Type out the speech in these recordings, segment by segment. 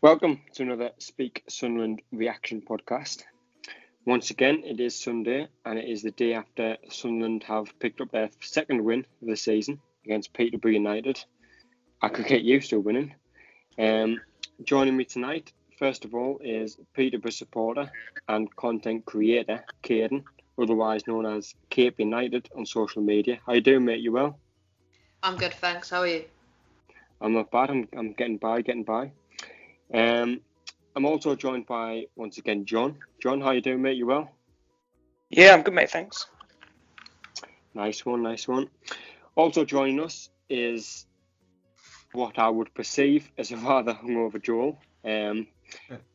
Welcome to another Speak Sunderland reaction podcast. Once again, it is Sunday and it is the day after Sunderland have picked up their second win of the season against Peterborough United. I could get used to winning. Joining me tonight, first of all, is Peterborough supporter and content creator Caiden, otherwise known as Cape United on social media. How you doing, mate? You well? I'm good, thanks. How are you? I'm not bad. I'm getting by. I'm also joined by, once again, John. John, how you doing, mate? You well? Yeah, I'm good, mate, thanks. Nice one. Also joining us is what I would perceive as a rather hungover Joel,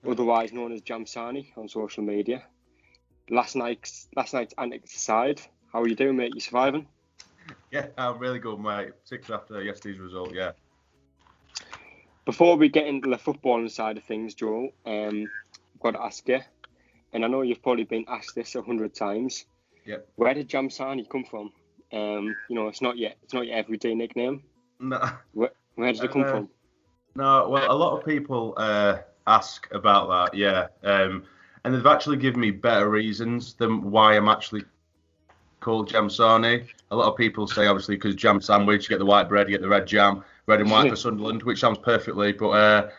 otherwise known as Jam Sarny on social media. Last night's antics aside, how are you doing, mate? You surviving? Yeah, I'm really good, mate. Particularly after yesterday's result, yeah. Before we get into the footballing side of things, Joel, I've got to ask you, and I know you've probably been asked this 100 times. Yep. Where did Jam Sarny come from? It's not your everyday nickname. No. Where did it come from? No, well, a lot of people ask about that, yeah. And they've actually given me better reasons than why I'm actually called Jam Sarny. A lot of people say, obviously, because jam sandwich, you get the white bread, you get the red jam, red and white for Sunderland, which sounds perfectly, but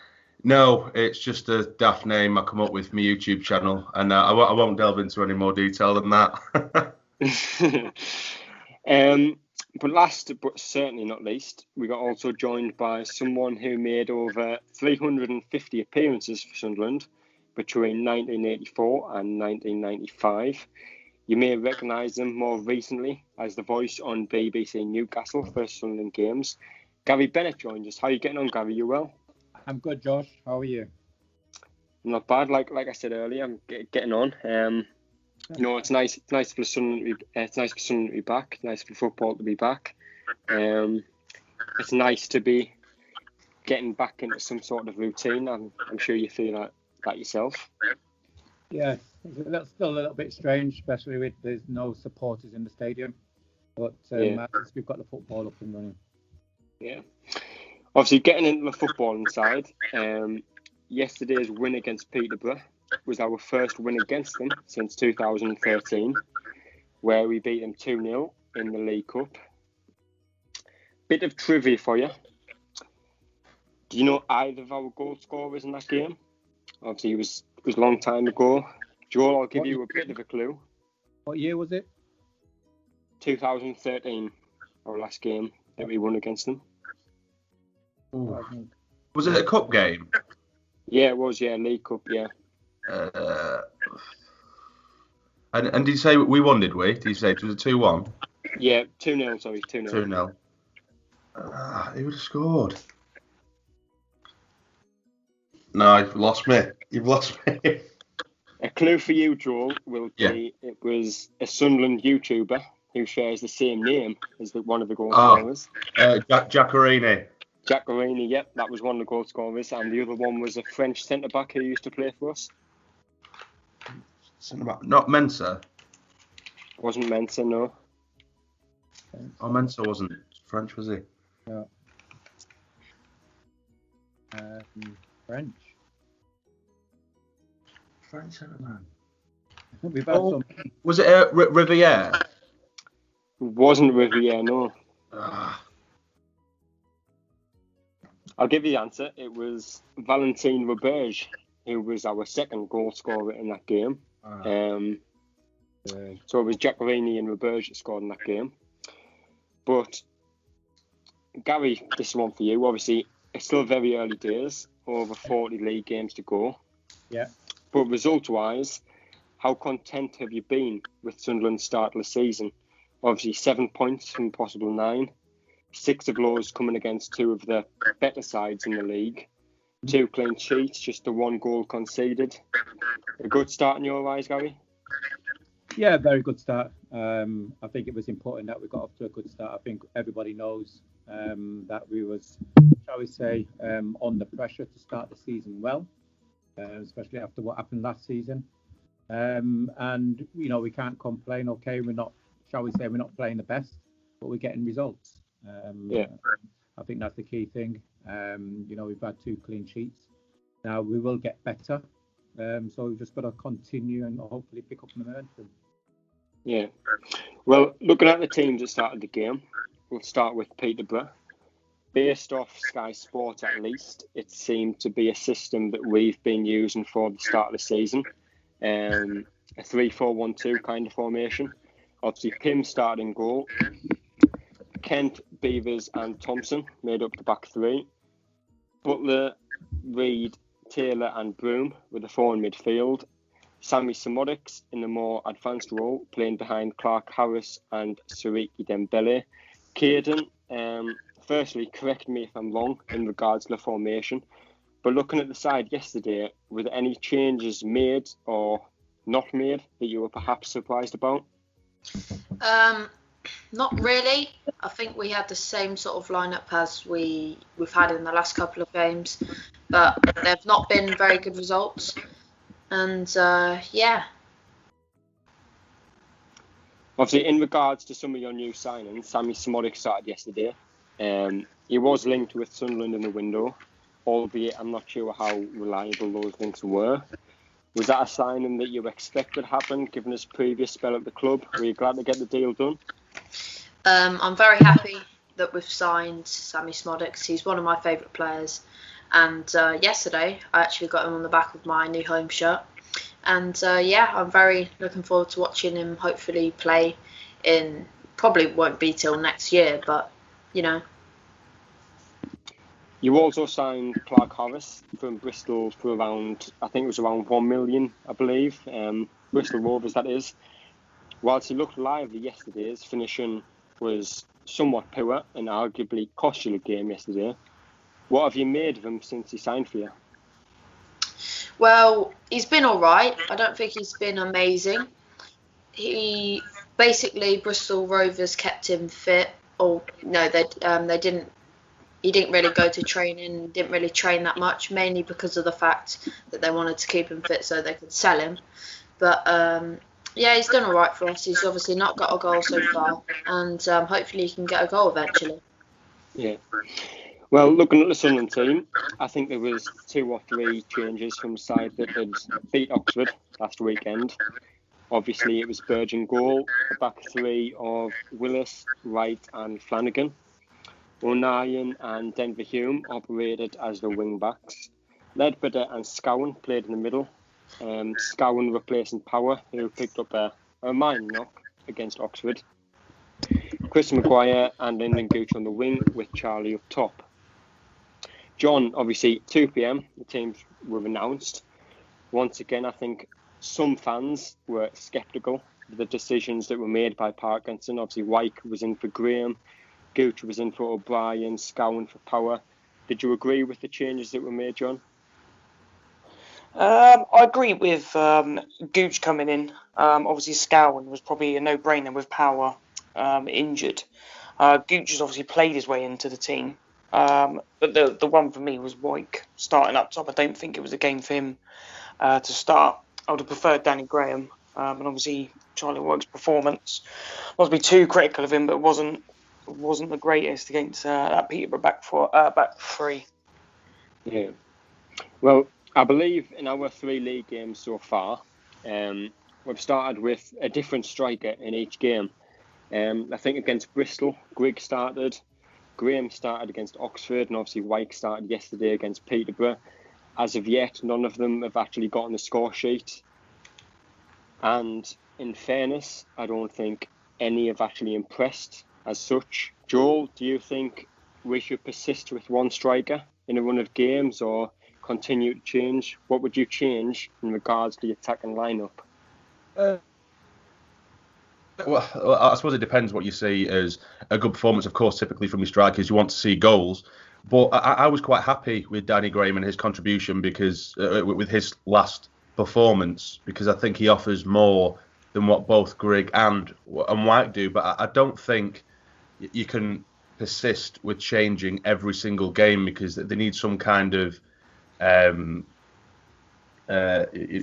no, it's just a daft name I come up with for my YouTube channel, and I won't delve into any more detail than that. But last but certainly not least, we got also joined by someone who made over 350 appearances for Sunderland between 1984 and 1995. You may recognise him more recently as the voice on BBC Newcastle for Sunderland games. Gary Bennett joined us. How are you getting on, Gary? You well? I'm good, Josh. How are you? I'm not bad. Like I said earlier, I'm getting on. It's nice. It's nice for Sunderland. It's nice for Sunderland to be back. It's nice for football to be back. It's nice to be getting back into some sort of routine. I'm sure you feel that yourself. Yeah, that's still a little bit strange, especially with there's no supporters in the stadium. But at least we've got the football up and running. Yeah. Obviously, getting into the footballing side, yesterday's win against Peterborough was our first win against them since 2013, where we beat them 2-0 in the League Cup. Bit of trivia for you. Do you know either of our goal scorers in that game? Obviously, it was a long time ago. Joel, I'll give you a bit of a clue. What year was it? 2013, our last game that we won against them. Ooh. Was it a cup game? Yeah, it was. Yeah, League Cup. Yeah. And did you say we won? Did we? Did you say it was a 2-1? Yeah, 2-0. Sorry, 2-0. 2-0. Who would have scored? No, you've lost me. A clue for you, Joel, will be it was a Sunderland YouTuber who shares the same name as one of the goal scorers. Jacquerini. Jacquerini, yep, that was one of the goal scorers, and the other one was a French centre-back who used to play for us. Centre-back, not Mensah? Wasn't Mensah, no. Oh, Mensah wasn't French, was he? No. French centre-man. We've had some. Was it Riviere? It wasn't Riviere, no. I'll give you the answer. It was Valentin Roberge, who was our second goal scorer in that game. So it was Jacquerini and Roberge that scored in that game. But, Gary, this is one for you. Obviously, it's still very early days, over 40 league games to go. Yeah. But result-wise, how content have you been with Sunderland's start of the season? Obviously, 7 points from possible 9. 6 of those coming against 2 of the better sides in the league. 2 clean sheets, just the 1 goal conceded. A good start in your eyes, Gary? Yeah, very good start. I think it was important that we got off to a good start. I think everybody knows that we was, shall we say, under pressure to start the season well, especially after what happened last season. And, we can't complain. Okay, we're not playing the best, but we're getting results. I think that's the key thing. We've had 2 clean sheets. Now we will get better. So we've just got to continue and hopefully pick up momentum. Yeah. Well, looking at the teams that started the game, we'll start with Peterborough. Based off Sky Sports at least, it seemed to be a system that we've been using for the start of the season. A 3-4-1-2 kind of formation. Obviously, Pym started in goal. Kent, Beavers and Thompson made up the back three. Butler, Reid, Taylor and Broom with the four in midfield. Sammy Samodics in the more advanced role, playing behind Clark Harris and Siriki Dembele. Caiden, firstly, correct me if I'm wrong in regards to the formation, but looking at the side yesterday, were there any changes made or not made that you were perhaps surprised about? Not really. I think we had the same sort of lineup as we've had in the last couple of games, but they've not been very good results. And yeah. Obviously, in regards to some of your new signings, Sammy Smolik started yesterday. He was linked with Sunderland in the window, albeit I'm not sure how reliable those links were. Was that a signing that you expected to happen, given his previous spell at the club? Were you glad to get the deal done? I'm very happy that we've signed Sammy Smodics. He's one of my favourite players. And yesterday, I actually got him on the back of my new home shirt. And yeah, I'm very looking forward to watching him hopefully play in, probably won't be till next year, but, you know. You also signed Clark Harris from Bristol for around, I think it was around 1 million, I believe. Bristol Rovers, that is. Whilst he looked lively yesterday, his finishing was somewhat poor and arguably cost you the game yesterday. What have you made of him since he signed for you? Well, he's been all right. I don't think he's been amazing. He basically, Bristol Rovers kept him fit. Or no, they didn't. He didn't really go to training. Didn't really train that much, mainly because of the fact that they wanted to keep him fit so they could sell him. But yeah, he's done all right for us. He's obviously not got a goal so far, and hopefully he can get a goal eventually. Yeah. Well, looking at the Sunderland team, I think there was 2 or 3 changes from the side that had beat Oxford last weekend. Obviously, it was Burge in goal, the back three of Willis, Wright and Flanagan. O'Nien and Denver Hume operated as the wing-backs. Ledbetter and Scowen played in the middle. Scowen replacing Power, who picked up a minor knock against Oxford. Chris Maguire and Lyndon Gooch on the wing with Charlie up top. John, obviously 2 p.m, the teams were announced. Once again, I think some fans were sceptical of the decisions that were made by Parkinson. Obviously, Wyke was in for Graham, Gooch was in for O'Brien, Scowen for Power. Did you agree with the changes that were made, John? I agree with Gooch coming in. Obviously, Scowen was probably a no-brainer with Power injured. Gooch has obviously played his way into the team. But the one for me was Wyke starting up top. I don't think it was a game for him to start. I would have preferred Danny Graham. And obviously, Charlie Wyke's performance must be too critical of him, but it wasn't the greatest against that Peterborough back three. Yeah. Well, I believe in our 3 league games so far, we've started with a different striker in each game. I think against Bristol, Grigg started. Graham started against Oxford, and obviously Wyke started yesterday against Peterborough. As of yet, none of them have actually got on the score sheet. And in fairness, I don't think any have actually impressed as such. Joel, do you think we should persist with one striker in a run of games or continue to change? What would you change in regards to the attacking lineup? Well, I suppose it depends what you see as a good performance. Of course, typically from your strikers, you want to see goals. But I was quite happy with Danny Graham and his contribution because with his last performance, because I think he offers more than what both Grigg and White do. But I don't think you can persist with changing every single game because they need some kind of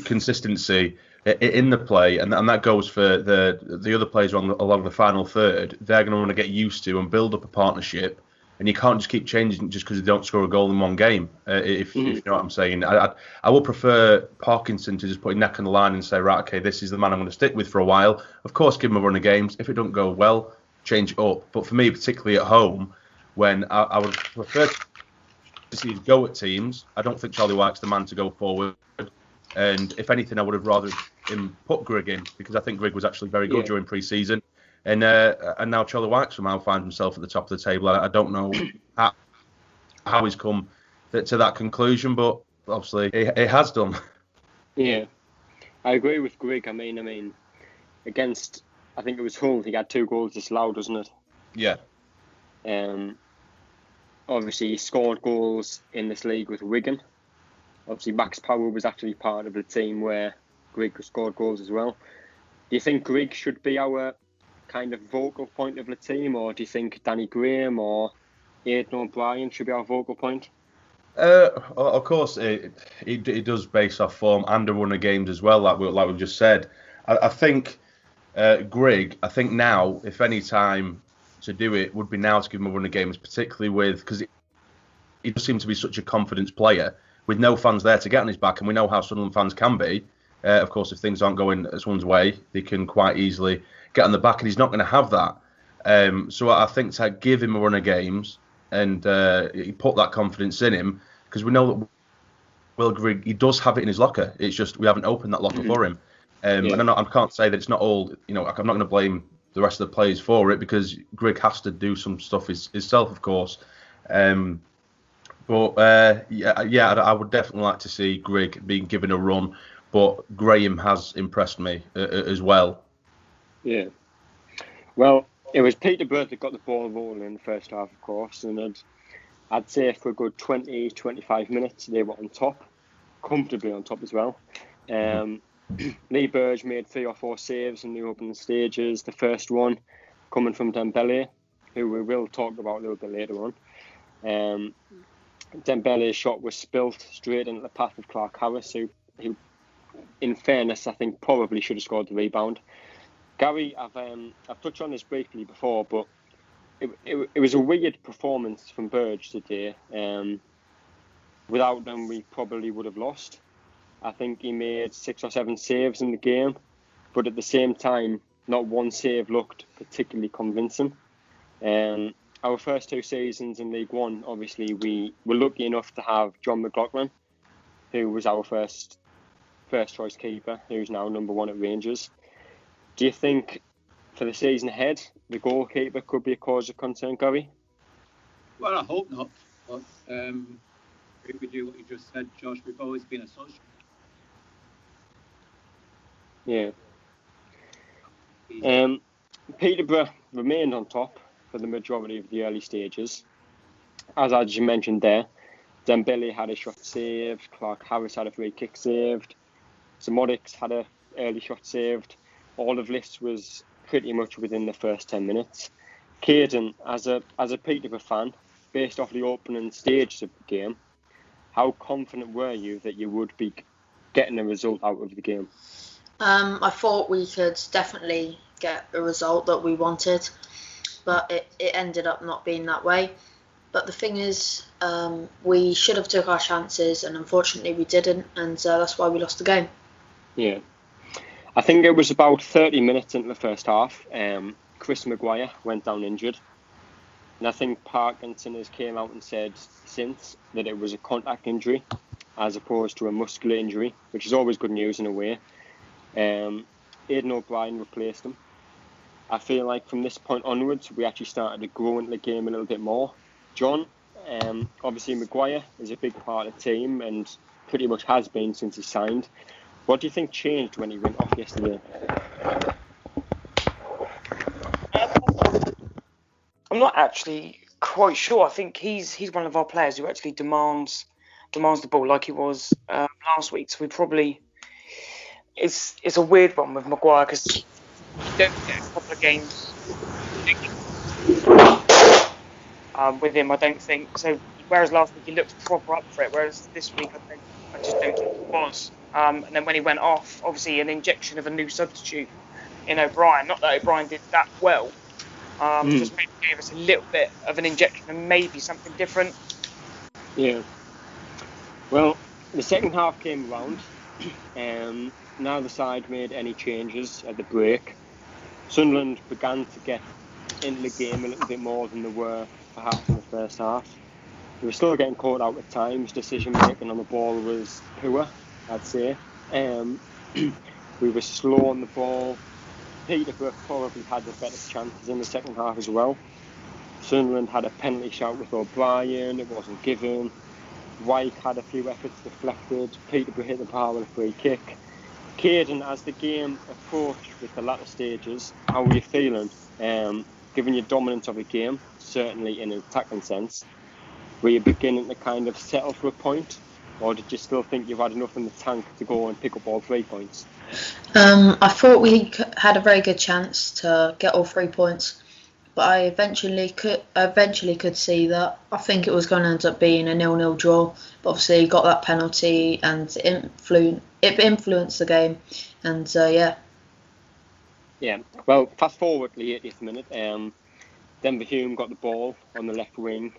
consistency in the play, and that goes for the other players along the final third. They're going to want to get used to and build up a partnership and you can't just keep changing just because they don't score a goal in one game. If you know what I'm saying, I would prefer Parkinson to just put his neck on the line and say, right, okay, this is the man I'm going to stick with for a while. Of course, give him a run of games. If it don't go well, change it up. But for me, particularly at home, when I would prefer to see him go at teams, I don't think Charlie White's the man to go forward. And if anything, I would have rather him put Grigg in, because I think Grigg was actually very good during pre-season. And now Charlie White somehow finds himself at the top of the table. I don't know how he's come to that conclusion, but obviously he has done. Yeah, I agree with Grigg. I mean, against, I think it was Hull, he had 2 goals disallowed, wasn't it? Yeah. Obviously, he scored goals in this league with Wigan. Obviously, Max Power was actually part of the team where Grigg scored goals as well. Do you think Grigg should be our kind of vocal point of the team, or do you think Danny Graham or Aidan O'Brien should be our vocal point? Of course, it does base off form and a run of games as well, like we've just said. I think Grigg, I think now, if any time to do it, would be now to give him a run of games, particularly because he does seem to be such a confidence player with no fans there to get on his back, and we know how Sunderland fans can be. Of course, if things aren't going someone's way, they can quite easily get on the back, and he's not going to have that. So I think to give him a run of games and put that confidence in him, because we know that Will Grigg, he does have it in his locker. It's just we haven't opened that locker for him. And I can't say that it's not all, I'm not going to blame the rest of the players for it, because Grigg has to do some stuff himself, of course. But I would definitely like to see Grigg being given a run. But Graham has impressed me as well. Yeah. Well, it was Peterborough that got the ball rolling in the first half, of course, and I'd say for a good 20, 25 minutes they were on top, comfortably on top as well. Lee Burge made 3 or 4 saves in the opening stages. The first one coming from Dembele, who we will talk about a little bit later on. Dembele's shot was spilt straight into the path of Clark Harris, who in fairness, I think probably should have scored the rebound. Gary, I've touched on this briefly before, but it was a weird performance from Burge today. Without them, we probably would have lost. I think he made 6 or 7 saves in the game, but at the same time, not one save looked particularly convincing. Our first 2 seasons in League One, obviously, we were lucky enough to have John McLaughlin, who was our first choice keeper, who's now number 1 at Rangers. Do you think for the season ahead, the goalkeeper could be a cause of concern, Gary? Well, I hope not. But if we do what you just said, Josh, we've always been a social. Yeah. Peterborough remained on top for the majority of the early stages. As you mentioned there, Dembele had a shot saved, Clark Harris had a free kick saved, Samodix had an early shot saved. All of this was pretty much within the first 10 minutes. Caiden, as a Peterborough fan, based off the opening stages of the game, how confident were you that you would be getting a result out of the game? I thought we could definitely get a result that we wanted, but it ended up not being that way. But the thing is, we should have took our chances, and unfortunately we didn't, and that's why we lost the game. Yeah. I think it was about 30 minutes into the first half. Chris Maguire went down injured. And I think Parkinson has came out and said since that it was a contact injury as opposed to a muscular injury, which is always good news in a way. Aidan O'Brien replaced him. I feel like from this point onwards, we actually started to grow into the game a little bit more. John, obviously Maguire is a big part of the team and pretty much has been since he signed. What do you think changed when he went off yesterday? I'm not actually quite sure. I think he's one of our players who actually demands the ball like he was last week. So we probably it's a weird one with Maguire because you don't get a couple of games with him. I don't think so. Whereas last week he looked proper up for it, whereas this week I just don't think he was. And then when he went off, obviously an injection of a new substitute in O'Brien. Not that O'Brien did that well, Just maybe gave us a little bit of an injection and maybe something different. Yeah. Well, the second half came round. Neither side made any changes at the break. Sunderland began to get into the game a little bit more than they were perhaps in the first half. They were still getting caught out at times. Decision making on the ball was poor, I'd say. We were slow on the ball. Peterborough probably had the better chances in the second half as well. Sunderland had a penalty shout with O'Brien, it wasn't given. White had a few efforts deflected. Peterborough hit the bar with a free kick. Caiden, as the game approached with the latter stages, how were you feeling? Given your dominance of the game, certainly in an attacking sense, were you beginning to kind of settle for a point? Or did you still think you had enough in the tank to go and pick up all 3 points? I thought we had a very good chance to get all 3 points, but I eventually could see that. I think it was going to end up being a 0-0 draw, but obviously got that penalty and it influenced the game, and yeah. Yeah, well, fast forward to the 80th minute. Denver Hume got the ball on the left wing,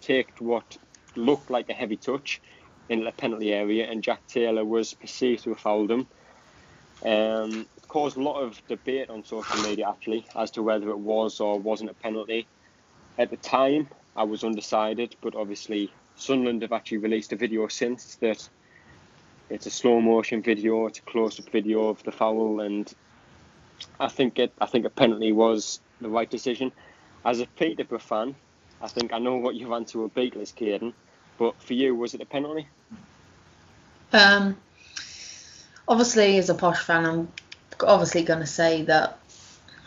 taked what looked like a heavy touch into the penalty area, and Jack Taylor was perceived to have fouled him. It caused a lot of debate on social media, actually, as to whether it was or wasn't a penalty. At the time, I was undecided, but obviously Sunderland have actually released a video since that it's a slow motion video, it's a close-up video of the foul, and I think a penalty was the right decision. As a Peterborough fan, I think I know what your answer will be, Liz Caiden, but for you, was it a penalty? Obviously, as a posh fan, I'm obviously going to say that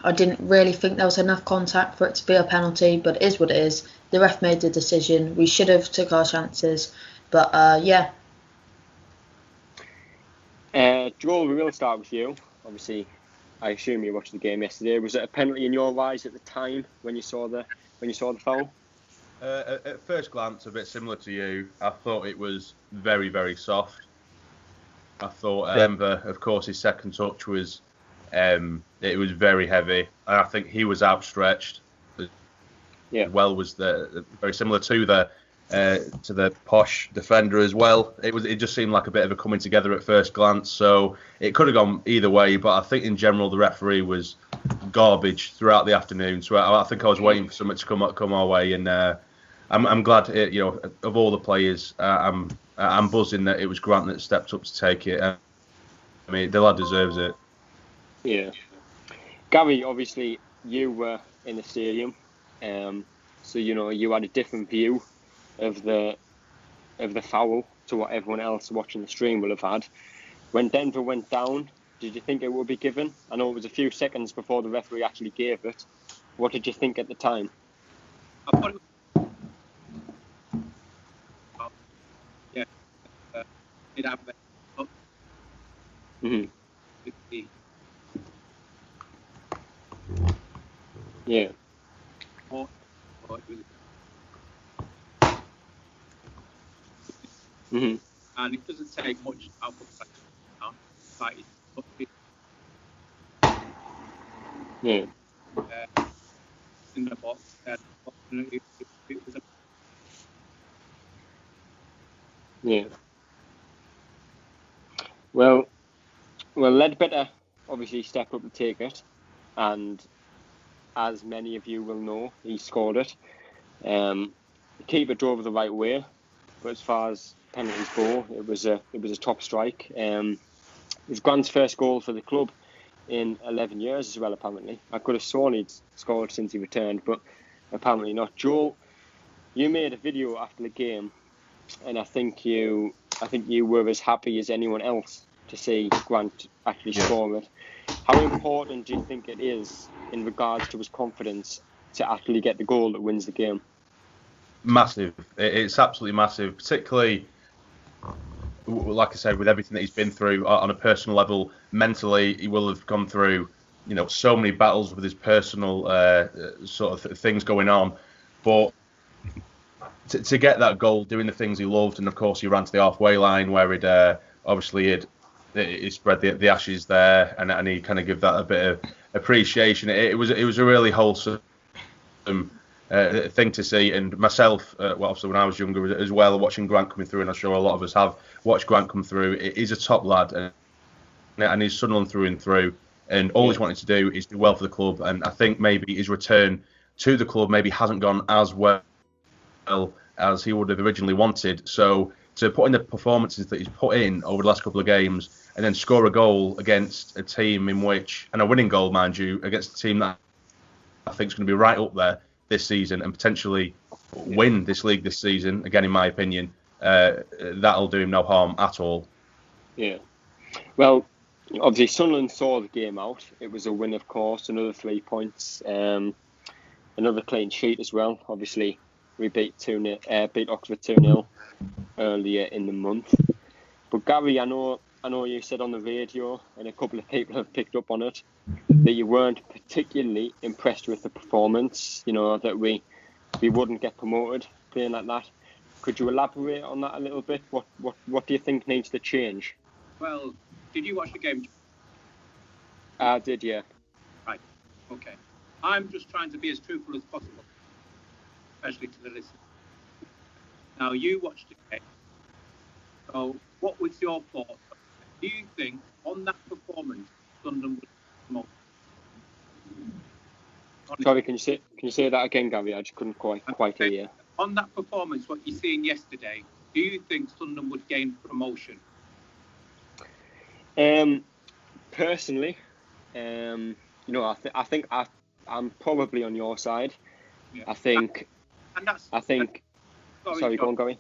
I didn't really think there was enough contact for it to be a penalty, but it is what it is. The ref made the decision. We should have took our chances, but yeah. Joel, we will start with you. Obviously, I assume you watched the game yesterday. Was it a penalty in your eyes at the time when you saw the foul? At first glance, a bit similar to you. I thought it was very, very soft. I thought Denver, of course, his second touch was it was very heavy, and I think he was outstretched. Yeah. Well, was very similar to the posh defender as well. It just seemed like a bit of a coming together at first glance. So it could have gone either way, but I think in general the referee was garbage throughout the afternoon. So I think I was waiting for something to come our way, and I'm glad. Of all the players, I'm buzzing that it was Grant that stepped up to take it. I mean, the lad deserves it. Yeah. Gary, obviously you were in the stadium, so you had a different view of the foul to what everyone else watching the stream will have had. When Denver went down, did you think it would be given? I know it was a few seconds before the referee actually gave it. What did you think at the time? I thought it was, it happened. Mm-hmm. Yeah. Mm-hmm. And it doesn't take much out of fight. Yeah. In the box, it was a... Yeah. Well, Ledbetter obviously stepped up to take it, and as many of you will know, he scored it. The keeper drove the right way, but as far as penalties go, it was a top strike. It was Grant's first goal for the club in 11 years as well, apparently. I could have sworn he'd scored since he returned, but apparently not. Joel, you made a video after the game, and I think you were as happy as anyone else to see Grant actually score it. How important do you think it is in regards to his confidence to actually get the goal that wins the game? Massive. It's absolutely massive, particularly, like I said, with everything that he's been through on a personal level. Mentally, he will have gone through, so many battles with his personal sort of things going on. But to get that goal, doing the things he loved, and of course he ran to the halfway line where he spread the ashes there, and he kind of gave that a appreciation. It was a really wholesome thing to see. And myself, well, obviously when I was younger as well, watching Grant coming through, and I'm sure a lot of us have watched Grant come through. He's a top lad, and he's Sunderland through and through. And all he's wanted to do is do well for the club. And I think maybe his return to the club maybe hasn't gone as well as he would have originally wanted. So to put in the performances that he's put in over the last couple of games and then score a goal against a team in which, and a winning goal, mind you, against a team that I think is going to be right up there this season and potentially win this league this season, again, in my opinion, that'll do him no harm at all. Yeah. Well, obviously, Sunderland saw the game out. It was a win, of course, another 3 points, another clean sheet as well. Obviously, we beat Oxford 2-0 earlier in the month. But Gary, I know you said on the radio, and a couple of people have picked up on it, that you weren't particularly impressed with the performance. You know, that we wouldn't get promoted playing like that. Could you elaborate on that a little bit? What do you think needs to change? Well, did you watch the game? I did, yeah. Right. Okay. I'm just trying to be as truthful as possible, especially to the listeners. Now, you watched the game. So, what was your thoughts? Do you think on that performance, Sunderland would promote? Sorry, can you say that again, Gary? I just couldn't quite hear you. On that performance, what you're seeing yesterday, do you think Sunderland would gain promotion? Personally, you know, I think I'm probably on your side. Yeah. I think. Sorry, go on, Gary.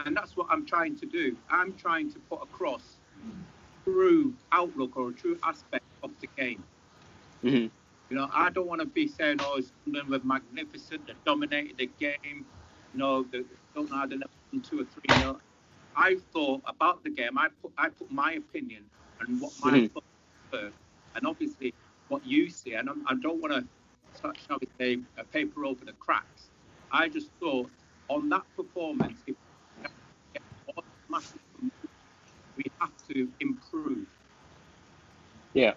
And that's what I'm trying to do. I'm trying to put across true outlook or a true aspect of the game. Mm-hmm. You know, I don't want to be saying, "Oh, Sunderland were magnificent. They dominated the game." You know, they don't know how they left 2 or 3-0. I thought about the game. I put my opinion and what my thoughts were, and obviously what you see. And I don't want to, shall we say, paper over the cracks. I just thought on that performance, if we get massive, we have to improve. Yeah,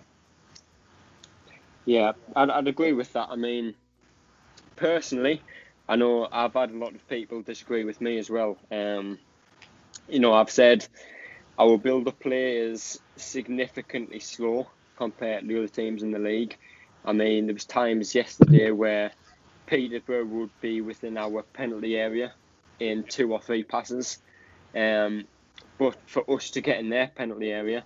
I'd agree with that. I mean, personally, I know I've had a lot of people disagree with me as well. You know, I've said our build-up play is significantly slow compared to the other teams in the league. I mean, there was times yesterday where Peterborough would be within our penalty area in 2 or 3 passes. But for us to get in their penalty area,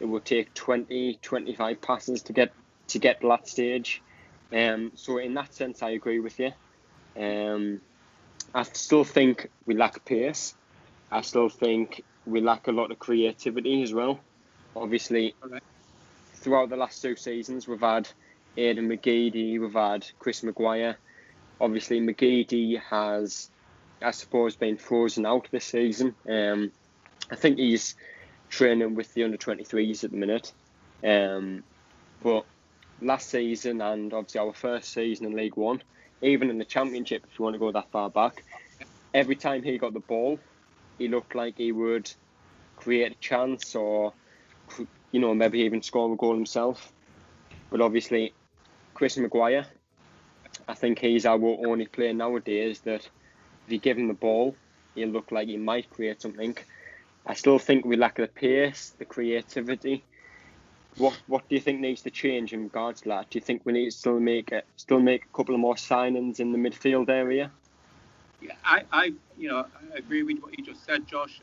it would take 20, 25 passes to get to that stage. So in that sense, I agree with you. I still think we lack pace. I still think we lack a lot of creativity as well. Obviously, throughout the last 2 seasons, we've had Aidan McGeady, we've had Chris Maguire. Obviously, McGeady has, I suppose, been frozen out this season. I think he's training with the under-23s at the minute. But last season and obviously our first season in League One, even in the Championship, if you want to go that far back, every time he got the ball, he looked like he would create a chance or, you know, maybe even score a goal himself. But obviously, Chris Maguire, I think he's our only player nowadays that if you give him the ball, he'll look like he might create something. I still think we lack the pace, the creativity. What do you think needs to change in regards to that? Do you think we need to still make a couple of more signings in the midfield area? Yeah, I agree with what you just said, Josh,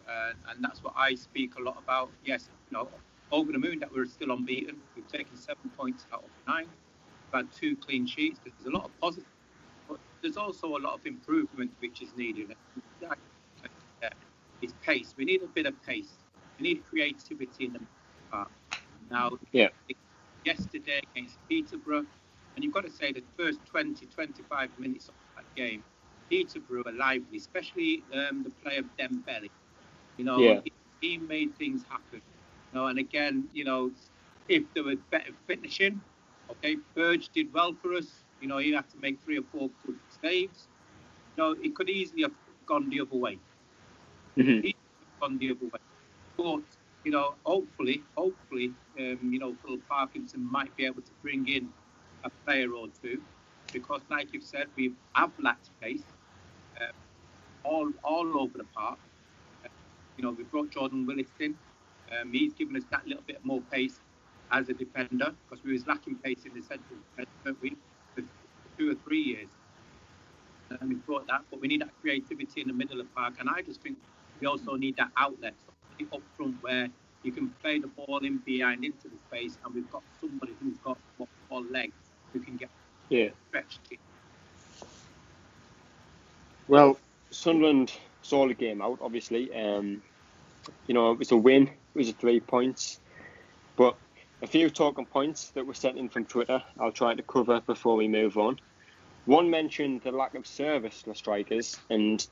and that's what I speak a lot about. Yes, you know, over the moon that we're still unbeaten. We've taken 7 points out of 9. We've had 2 clean sheets. There's a lot of positive, but there's also a lot of improvement which is needed. It's pace. We need a bit of pace. We need creativity in the part. Now, yesterday against Peterborough, and you've got to say the first 20, 25 minutes of that game, Peterborough were lively, especially the player Dembele. You know, he made things happen. You know, and again, you know, if there was better finishing, okay, Burge did well for us. You know, he had to make 3 or 4 good saves. You know, it could easily have gone the other way. Gone the other way. But you know, hopefully, you know, Phil Parkinson might be able to bring in a player or two, because, like you've said, we have lacked pace all over the park. We brought Jordan Willis in. He's given us that little bit more pace as a defender, because we was lacking pace in the central defence for 2 or 3 years. And we brought that, but we need that creativity in the middle of the park. And I just think we also need that outlet up front where you can play the ball in behind into the space, and we've got somebody who's got more legs who can get stretched. Well, Sunderland saw the game out, obviously. It was a win. It was 3 points. But a few talking points that were sent in from Twitter I'll try to cover before we move on. One mentioned the lack of service for strikers, and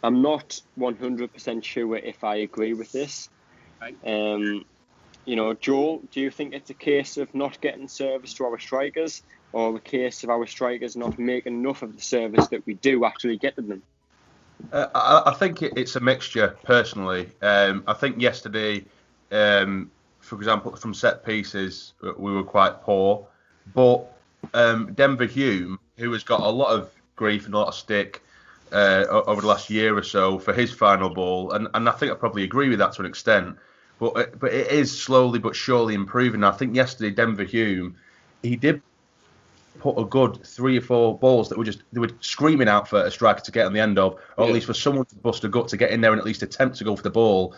I'm not 100% sure if I agree with this. Right. Joel, do you think it's a case of not getting service to our strikers, or a case of our strikers not making enough of the service that we do actually get to them? I think it's a mixture, personally. I think yesterday, for example, from set pieces, we were quite poor. But Denver Hume, who has got a lot of grief and a lot of stick over the last year or so for his final ball, and I think I probably agree with that to an extent, but it is slowly but surely improving. I think yesterday, Denver Hume, he did put a good 3 or 4 balls that they were screaming out for a striker to get on the end of, or at least for someone to bust a gut to get in there and at least attempt to go for the ball.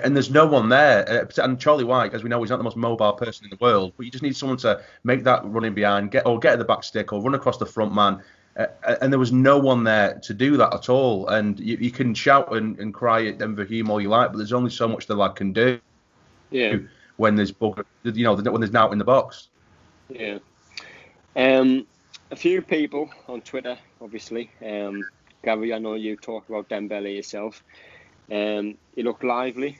And there's no one there. And Charlie White, as we know, he's not the most mobile person in the world, but you just need someone to make that run in behind, get at the back stick or run across the front man. And there was no one there to do that at all. And you can shout and cry at Denver Hume all you like, but there's only so much the lad can do when there's when there's doubt in the box. Yeah. A few people on Twitter, obviously. Gary, I know you talk about Dembele yourself. He looked lively,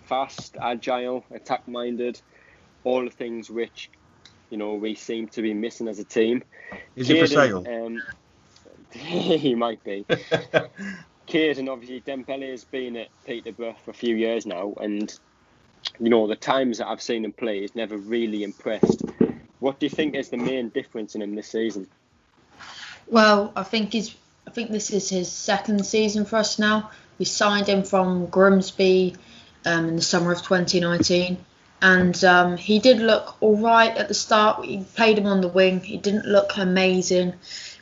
fast, agile, attack-minded, all the things which, we seem to be missing as a team. Is he for sale? He might be. Caiden, obviously, Dembele has been at Peterborough for a few years now, and, the times that I've seen him play, he's never really impressed. What do you think is the main difference in him this season? Well, I think this is his second season for us now. We signed him from Grimsby in the summer of 2019, and he did look all right at the start. We played him on the wing. He didn't look amazing.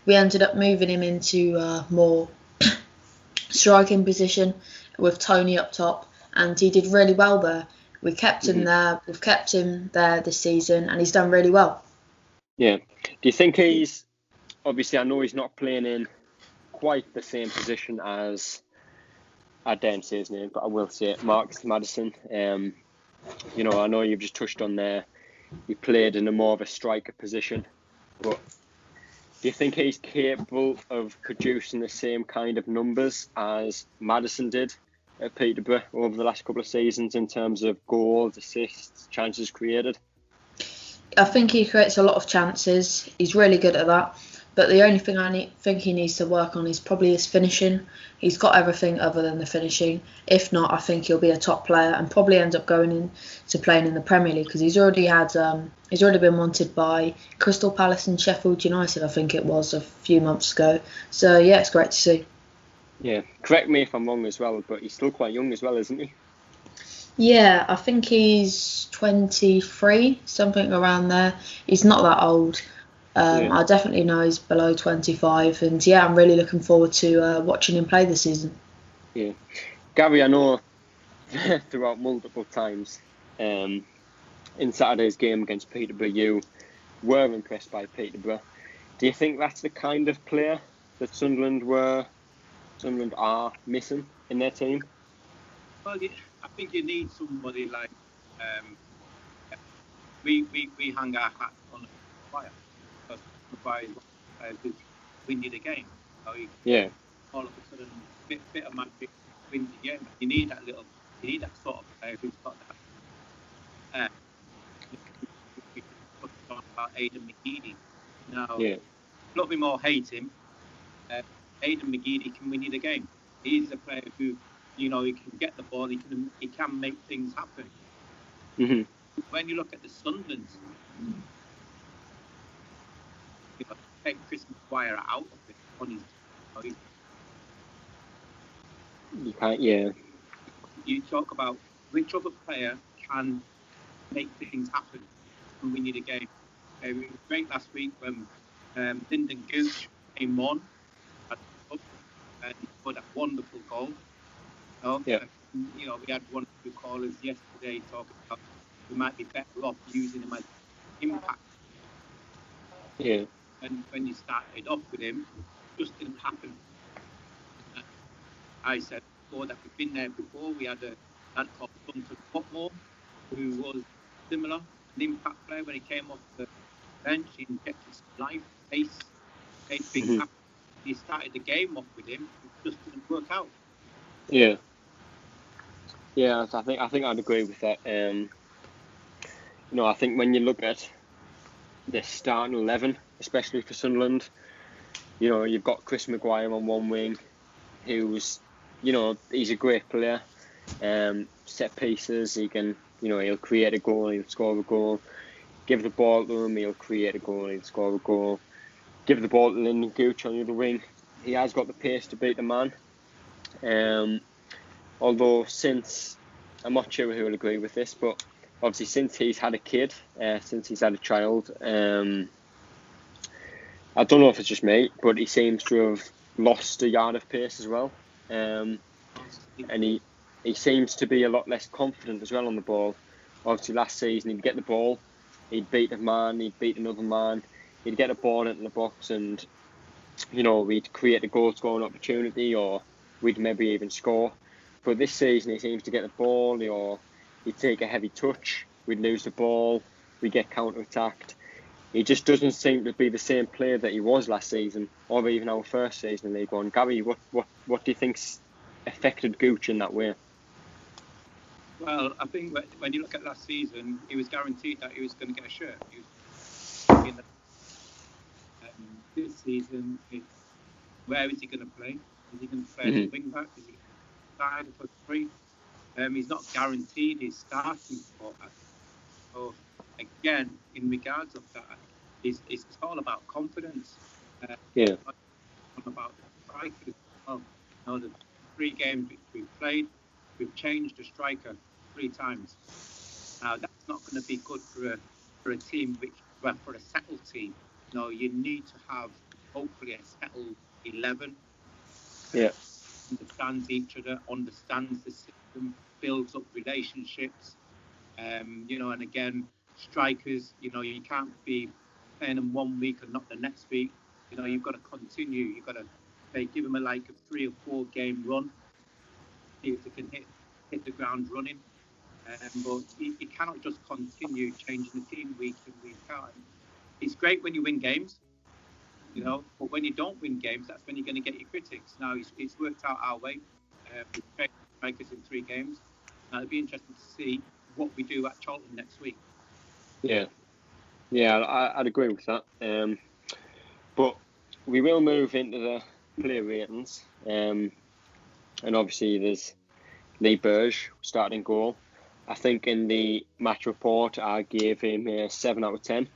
We ended up moving him into a more striking position with Tony up top, and he did really well there. We kept him there. We've kept him there this season, and he's done really well. Yeah. Do you think he's... Obviously, I know he's not playing in quite the same position as... I daren't say his name, but I will say it. Marcus Maddison. I know you've just touched on there. He played in a more of a striker position. But do you think he's capable of producing the same kind of numbers as Maddison did at Peterborough over the last couple of seasons in terms of goals, assists, chances created? I think he creates a lot of chances. He's really good at that. But the only thing I think he needs to work on is probably his finishing. He's got everything other than the finishing. If not, I think he'll be a top player and probably end up going into playing in the Premier League, because he's already been wanted by Crystal Palace and Sheffield United, I think it was, a few months ago. So yeah, it's great to see. Yeah, correct me if I'm wrong as well, but he's still quite young as well, isn't he? Yeah, I think he's 23, something around there. He's not that old. I definitely know he's below 25, and yeah, I'm really looking forward to watching him play this season. Yeah, Gary, I know throughout multiple times in Saturday's game against Peterborough, you were impressed by Peterborough. Do you think that's the kind of player that Sunderland are missing in their team? Well, I think you need somebody like we hang our hat on the fire. Win you the game. So all of a sudden, bit of magic wins the game. You need that sort of player who's got that. We talked about Aiden McGeady. Now, a lot of more hate him. Aiden McGeady can win you the game. He's a player who, he can get the ball. He can make things happen. Mm-hmm. When you look at the Sunderland Take Chris Maguire out of it on his. You can't, yeah. You talk about which other player can make things happen when we need a game. It was great last week when Lyndon Gooch came on and he scored a wonderful goal. Yeah. We had one or two callers yesterday talking about we might be better off using him as impact. Yeah. And when you started off with him, it just didn't happen. I said before that we've been there before. We had a lad called Duncan Potmore, who was similar, an impact player when he came off the bench. He injected some life, pace, made things happen. He started the game off with him. It just didn't work out. Yeah. Yeah, I think I'd agree with that. I think when you look at the starting 11, especially for Sunderland, you've got Chris Maguire on one wing, who's, he's a great player. Set pieces, he can, he'll create a goal, he'll score a goal. Give the ball to him, he'll create a goal, he'll score a goal. Give the ball to Lyndon Gooch on the other wing. He has got the pace to beat the man. Although I'm not sure who will agree with this, but obviously since he's had a kid, since he's had a child, I don't know if it's just me, but he seems to have lost a yard of pace as well. And he seems to be a lot less confident as well on the ball. Obviously last season he'd get the ball, he'd beat a man, he'd beat another man, he'd get a ball into the box and, we'd create a goal scoring opportunity or we'd maybe even score. But this season he seems to get the ball or he'd take a heavy touch, we'd lose the ball, we'd get counter-attacked. He just doesn't seem to be the same player that he was last season or even our first season in League One. Gary, what do you think's affected Gooch in that way? Well, I think when you look at last season, he was guaranteed that he was going to get a shirt. This season, where is he going to play? Is he going to play as a wing back? Is he going to start for three? He's not guaranteed his starting spot. So again, in regards of that, it's all about confidence. Yeah. It's all about the strikers. Well, the 3 games which we've played, we've changed the striker 3 times. Now that's not going to be good for a team for a settled team. You need to have hopefully a settled 11. Yeah. Understands each other, understands the system, builds up relationships. And again, strikers, you can't be playing them 1 week and not the next week. You've got to continue. You've got to give them a 3 or 4 game run, see if they can hit the ground running. But you cannot just continue changing the team week in, week out. It's great when you win games, but when you don't win games, that's when you're going to get your critics. Now, it's worked out our way. We've played strikers in 3 games. Now, it'll be interesting to see what we do at Charlton next week. Yeah, I'd agree with that. But we will move into the player ratings. And obviously there's Lee Burge starting goal. I think in the match report I gave him a 7 out of 10.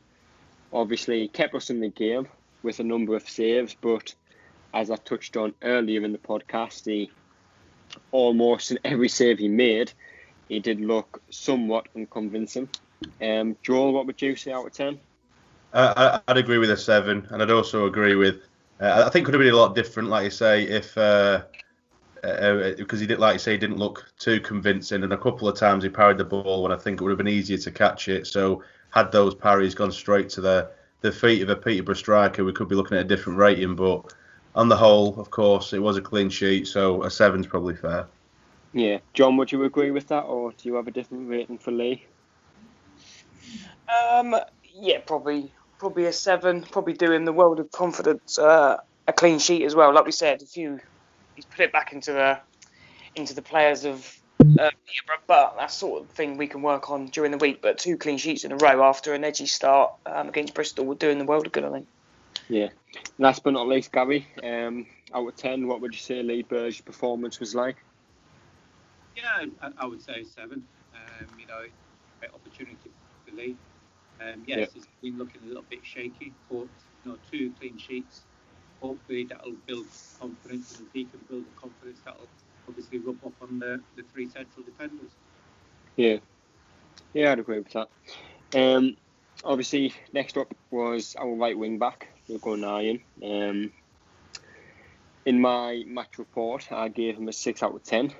Obviously he kept us in the game with a number of saves, but as I touched on earlier in the podcast, he almost in every save he made, he did look somewhat unconvincing. Joel, what would you say out of 10? I'd agree with a 7, and I'd also agree with. I think it could have been a lot different, like you say, if because he did, like you say, he didn't look too convincing, and a couple of times he parried the ball when I think it would have been easier to catch it. So had those parries gone straight to the feet of a Peterborough striker, we could be looking at a different rating. But on the whole, of course, it was a clean sheet, so a 7's probably fair. Yeah, John, would you agree with that, or do you have a different rating for Lee? Yeah, probably a 7. Probably doing the world of confidence. A clean sheet as well. Like we said, he's put it back into the players of Peterborough, but that's sort of thing we can work on during the week. But 2 clean sheets in a row after an edgy start against Bristol would do in the world of good, I think. Yeah. Last but not least, Gary, out of 10, what would you say Lee Burge's performance was like? Yeah, I would say 7. Great opportunity for Lee. Yes, it's been looking a little bit shaky, but 2 clean sheets. Hopefully that'll build confidence, and if he can build the confidence, that'll obviously rub off on the 3 central defenders. Yeah, I'd agree with that. Obviously, next up was our right wing back, Hugo Nyan. In my match report, I gave him a 6 out of 10.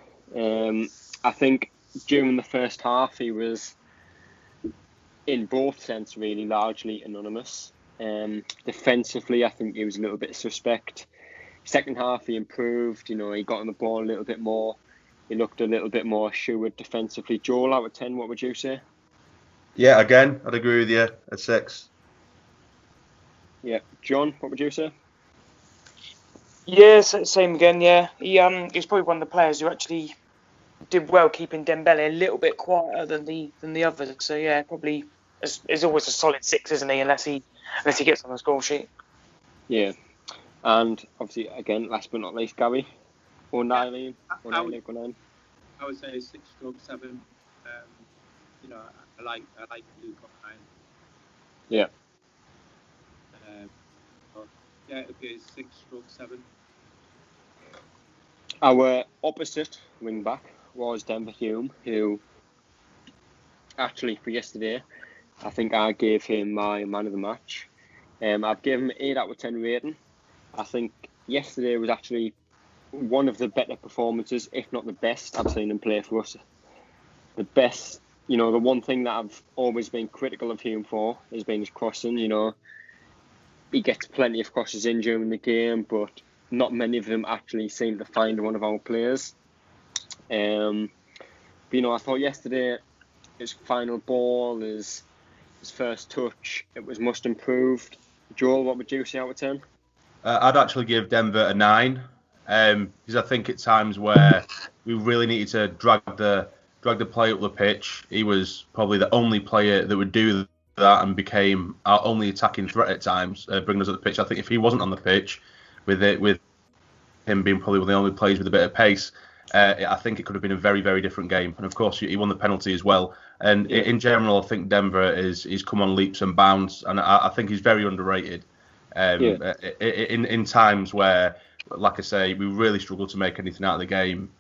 I think during the first half, he was, in both sense, really largely anonymous. Defensively, I think he was a little bit suspect. Second half, he improved. He got on the ball a little bit more. He looked a little bit more assured defensively. Joel, out of 10, what would you say? Yeah, again, I'd agree with you. A 6. Yeah, John, what would you say? Yeah, same again. Yeah, he's probably one of the players who actually did well keeping Dembele a little bit quieter than the others. So yeah, probably is always a solid 6, isn't he? Unless he gets on the score sheet. Yeah, and obviously again, last but not least, Gary or Nylene or I 9. would say 6/7. I like Luke on 9. Yeah. Yeah, it would be 6/7. Our opposite wing back was Denver Hume, who actually for yesterday, I think I gave him my man of the match. I've given him an 8 out of 10 rating. I think yesterday was actually one of the better performances, if not the best, I've seen him play for us. The best, the one thing that I've always been critical of Hume for has been his crossing. He gets plenty of crosses in during the game, but not many of them actually seem to find one of our players. But, I thought yesterday his final ball, his first touch, it was much improved. Joel, what would you say out of 10? I'd actually give Denver a 9, because I think at times where we really needed to drag the play up the pitch, he was probably the only player that would do that and became our only attacking threat at times, bringing us up the pitch. I think if he wasn't on the pitch, with him being probably one of the only players with a bit of pace, I think it could have been a very, very different game. And of course, he won the penalty as well. And in general, I think Denver is come on leaps and bounds, and I think he's very underrated. In times where, like I say, we really struggle to make anything out of the game,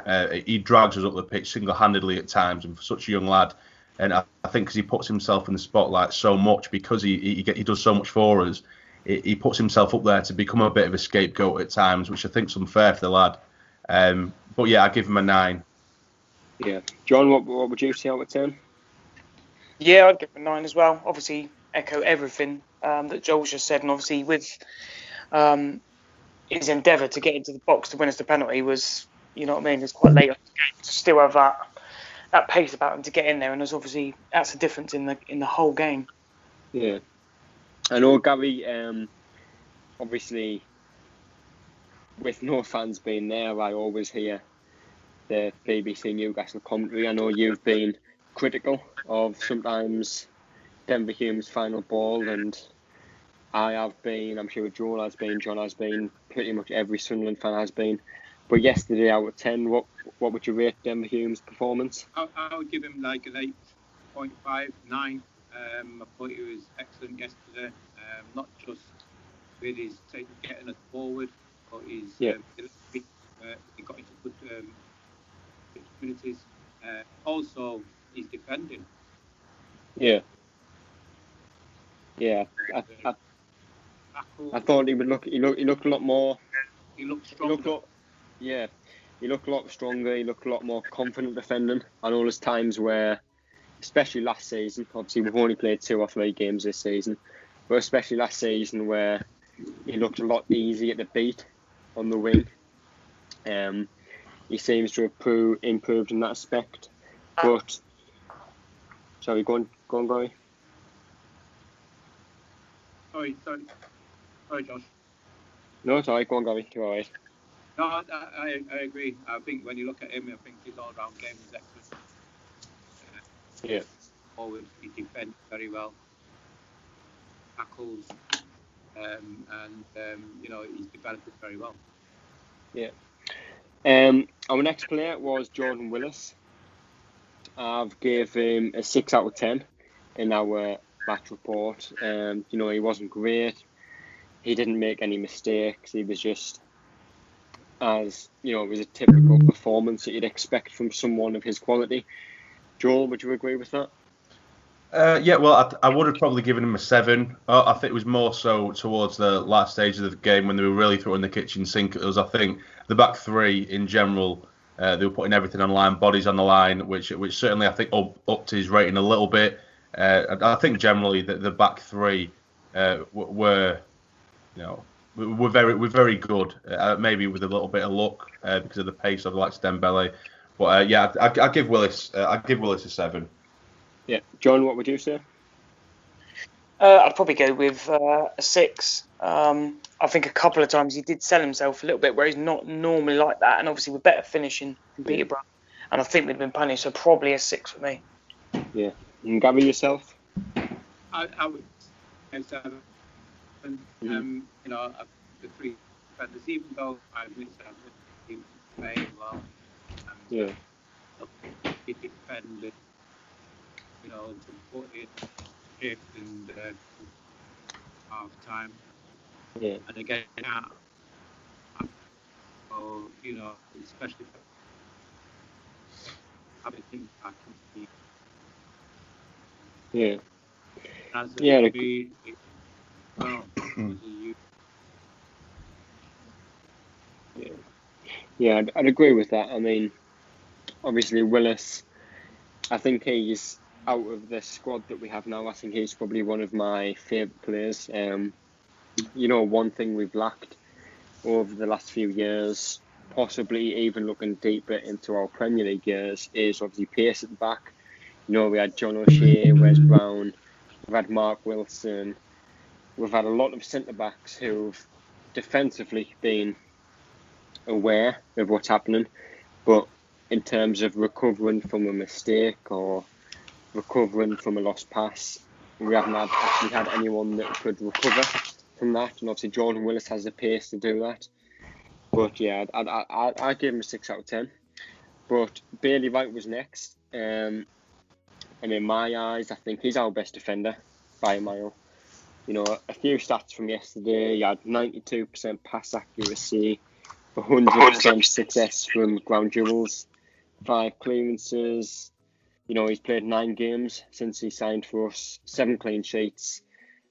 he drags us up the pitch single-handedly at times, and for such a young lad. And I think because he puts himself in the spotlight so much, because he does so much for us, he puts himself up there to become a bit of a scapegoat at times, which I think is unfair for the lad. But yeah, I give him a 9. Yeah, John, what would you say out of 10? Yeah, I'd give him a 9 as well. Obviously, echo everything that Joel's just said, and obviously with his endeavour to get into the box to win us the penalty was, it's quite late on the game to still have that pace about him to get in there, and that's a difference in the whole game. Yeah, I know, Gary. Obviously, with no fans being there, I always hear the BBC Newcastle commentary. I know you've been critical of sometimes Denver Hume's final ball, and I have been, I'm sure Joel has been, John has been, pretty much every Sunderland fan has been. But yesterday, out of 10, what would you rate Denver Hume's performance? I would give him like an 8.5, 9. I thought he was excellent yesterday. Not just with his getting us forward, but his he got into good opportunities. Also, his defending. Yeah. I thought he would look. He looked a lot more. He looked stronger. He looked a lot stronger. He looked a lot more confident defending. I know there's times where, especially last season, obviously we've only played 2 or 3 games this season, but especially last season where he looked a lot easier to beat on the wing. He seems to have improved in that aspect. But sorry, go on, Gary. Sorry, Josh. No, it's alright. Go on, Gary. You're alright. No, I agree. I think when you look at him, I think his all-round game is excellent. Forward, he defends very well. Tackles, and he's developed it very well. Yeah. Our next player was Jordan Willis. I've gave him a 6 out of 10 in our match report. You know, he wasn't great. He didn't make any mistakes. He was just, as you know, it was a typical performance that you'd expect from someone of his quality. Joel, would you agree with that? Yeah, well, I would have probably given him a 7. I think it was more so towards the last stage of the game when they were really throwing the kitchen sink at us. I think the back three in general, they were putting everything on the line, bodies on the line, which certainly I think upped his rating a little bit. I think generally the back three were, you know, we're very good. Maybe with a little bit of luck because of the pace of like Dembele. But yeah, I give Willis a 7. Yeah, John, what would you say? I'd probably go with a 6. I think a couple of times he did sell himself a little bit where he's not normally like that, and obviously with better finishing from Peterborough, and I think we'd been punished, so probably a 6 for me. Yeah, and Gary, yourself? I would say 7. You know, the 3 defenders, even though I admit that he played well, and he defended, you know, to put it in the half time. Yeah. And again, you know, especially having impact on the team. Yeah. As Yeah, I'd agree with that. I mean, obviously Willis, I think he's out of the squad that we have now. I think he's probably one of my favourite players. You know, one thing we've lacked over the last few years, possibly even looking deeper into our Premier League years, is obviously pace at the back. You know, we had John O'Shea, Wes Brown, we've had Mark Wilson, we've had a lot of centre-backs who've defensively been aware of what's happening, but in terms of recovering from a mistake or recovering from a lost pass, we haven't actually had anyone that could recover from that, and obviously Jordan Willis has the pace to do that. But yeah, I'd give him a 6 out of 10. But Bailey Wright was next, and in my eyes, I think he's our best defender by a mile. You know, a few stats from yesterday: he had 92% pass accuracy, 100% success from ground duels, 5 clearances. You know, he's played 9 games since he signed for us, 7 clean sheets.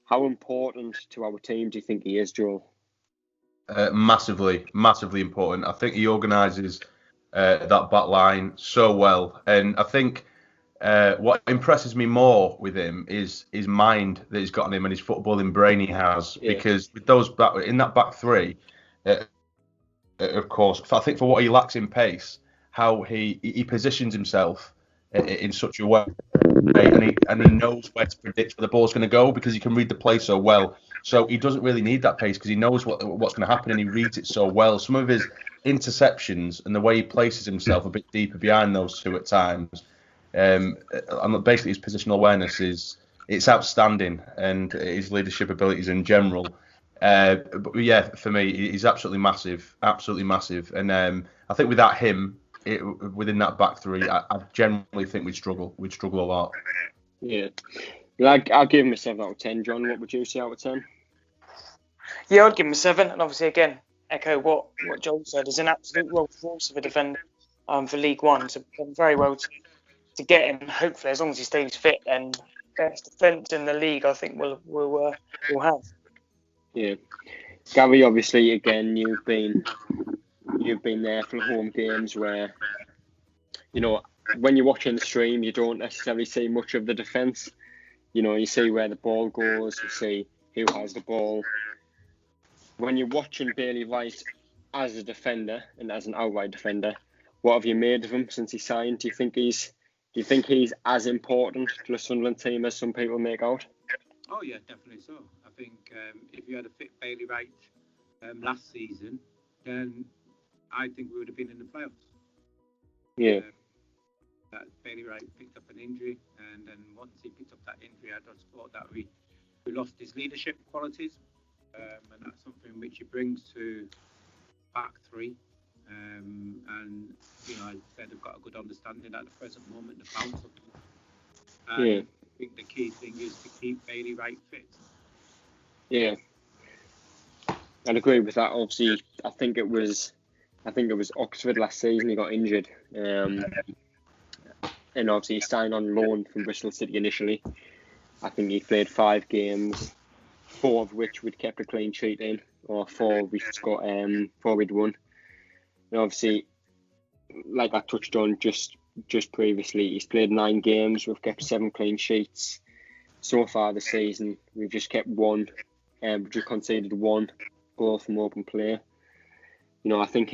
How important to our team do you think he is, Joel? Massively important. I think he organises that back line so well, and I think what impresses me more with him is his mind that he's got on him and his footballing brain he has. Yeah. Because with those in that back three, of course, I think for what he lacks in pace, how he positions himself in such a way, and he knows where to predict where the ball's going to go because he can read the play so well. So he doesn't really need that pace because he knows what's going to happen and he reads it so well. Some of his interceptions and the way he places himself a bit deeper behind those two at times, and basically his positional awareness it's outstanding, and his leadership abilities in general. But yeah, for me, he's absolutely massive, and I think without him within that back three, I generally think we'd struggle a lot. Yeah, I'll give him a 7 out of 10. John, what would you say out of 10? Yeah, I'd give him a 7, and obviously again echo what Joel said. He's an absolute Rolls Royce of a defender for League One, so done very well to get him. Hopefully, as long as he stays fit, then best defence in the league, I think we'll have. Yeah, Gary. Obviously, again, you've been there for home games where, you know, when you're watching the stream, you don't necessarily see much of the defence. You know, you see where the ball goes, you see who has the ball. When you're watching Bailey Wright as a defender and as an outright defender, what have you made of him since he signed? Do you think he's as important to the Sunderland team as some people make out? Oh yeah, definitely so. I think if you had a fit Bailey Wright last season, then I think we would have been in the playoffs. Yeah. That Bailey Wright picked up an injury, and then once he picked up that injury, I just thought that we lost his leadership qualities, and that's something which he brings to back three. And you know, as I said, I've got a good understanding at the present moment, the bounce of him. And, think the key thing is to keep Bailey Wright fit. Yeah, I'd agree with that. Obviously, I think it was Oxford last season he got injured, and obviously he signed on loan from Bristol City initially. I think he played 5 games, 4 of which we'd kept a clean sheet in, or 4 we'd won. And obviously, like I touched on just previously, he's played 9 games. We've kept 7 clean sheets so far this season. We've just kept 1, and we've just conceded 1 goal from open play. I think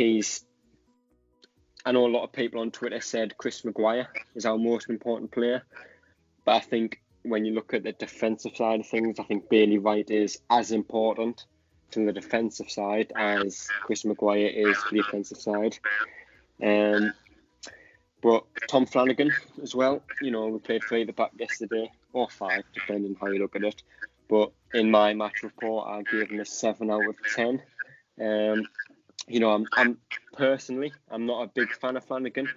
I know a lot of people on Twitter said Chris Maguire is our most important player, but I think when you look at the defensive side of things, I think Bailey Wright is as important to the defensive side as Chris Maguire is to the offensive side. But Tom Flanagan as well, we played 3 at the back yesterday, or 5, depending how you look at it. But in my match report, I gave him a 7 out of 10. I'm personally, I'm not a big fan of Flanagan,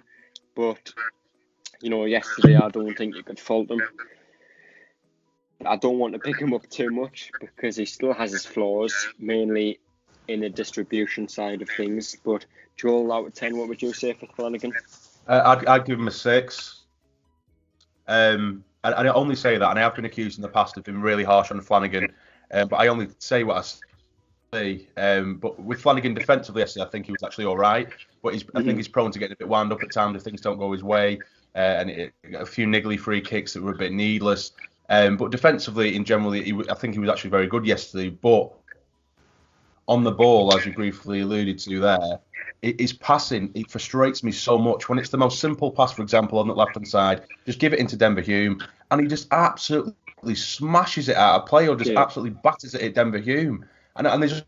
but yesterday I don't think you could fault him. I don't want to pick him up too much because he still has his flaws, mainly in the distribution side of things. But Joel, out of 10, what would you say for Flanagan? I'd give him a 6. And I only say that, and I have been accused in the past of being really harsh on Flanagan, but I only say what I say. But with Flanagan defensively yesterday, I think he was actually all right. But I think he's prone to getting a bit wound up at times if things don't go his way, and a few niggly free kicks that were a bit needless. But defensively, in general, I think he was actually very good yesterday. But on the ball, as you briefly alluded to there, his passing, it frustrates me so much. When it's the most simple pass, for example, on the left-hand side, just give it into Denver Hume, and he just absolutely smashes it out of play or just absolutely batters it at Denver Hume. And they're just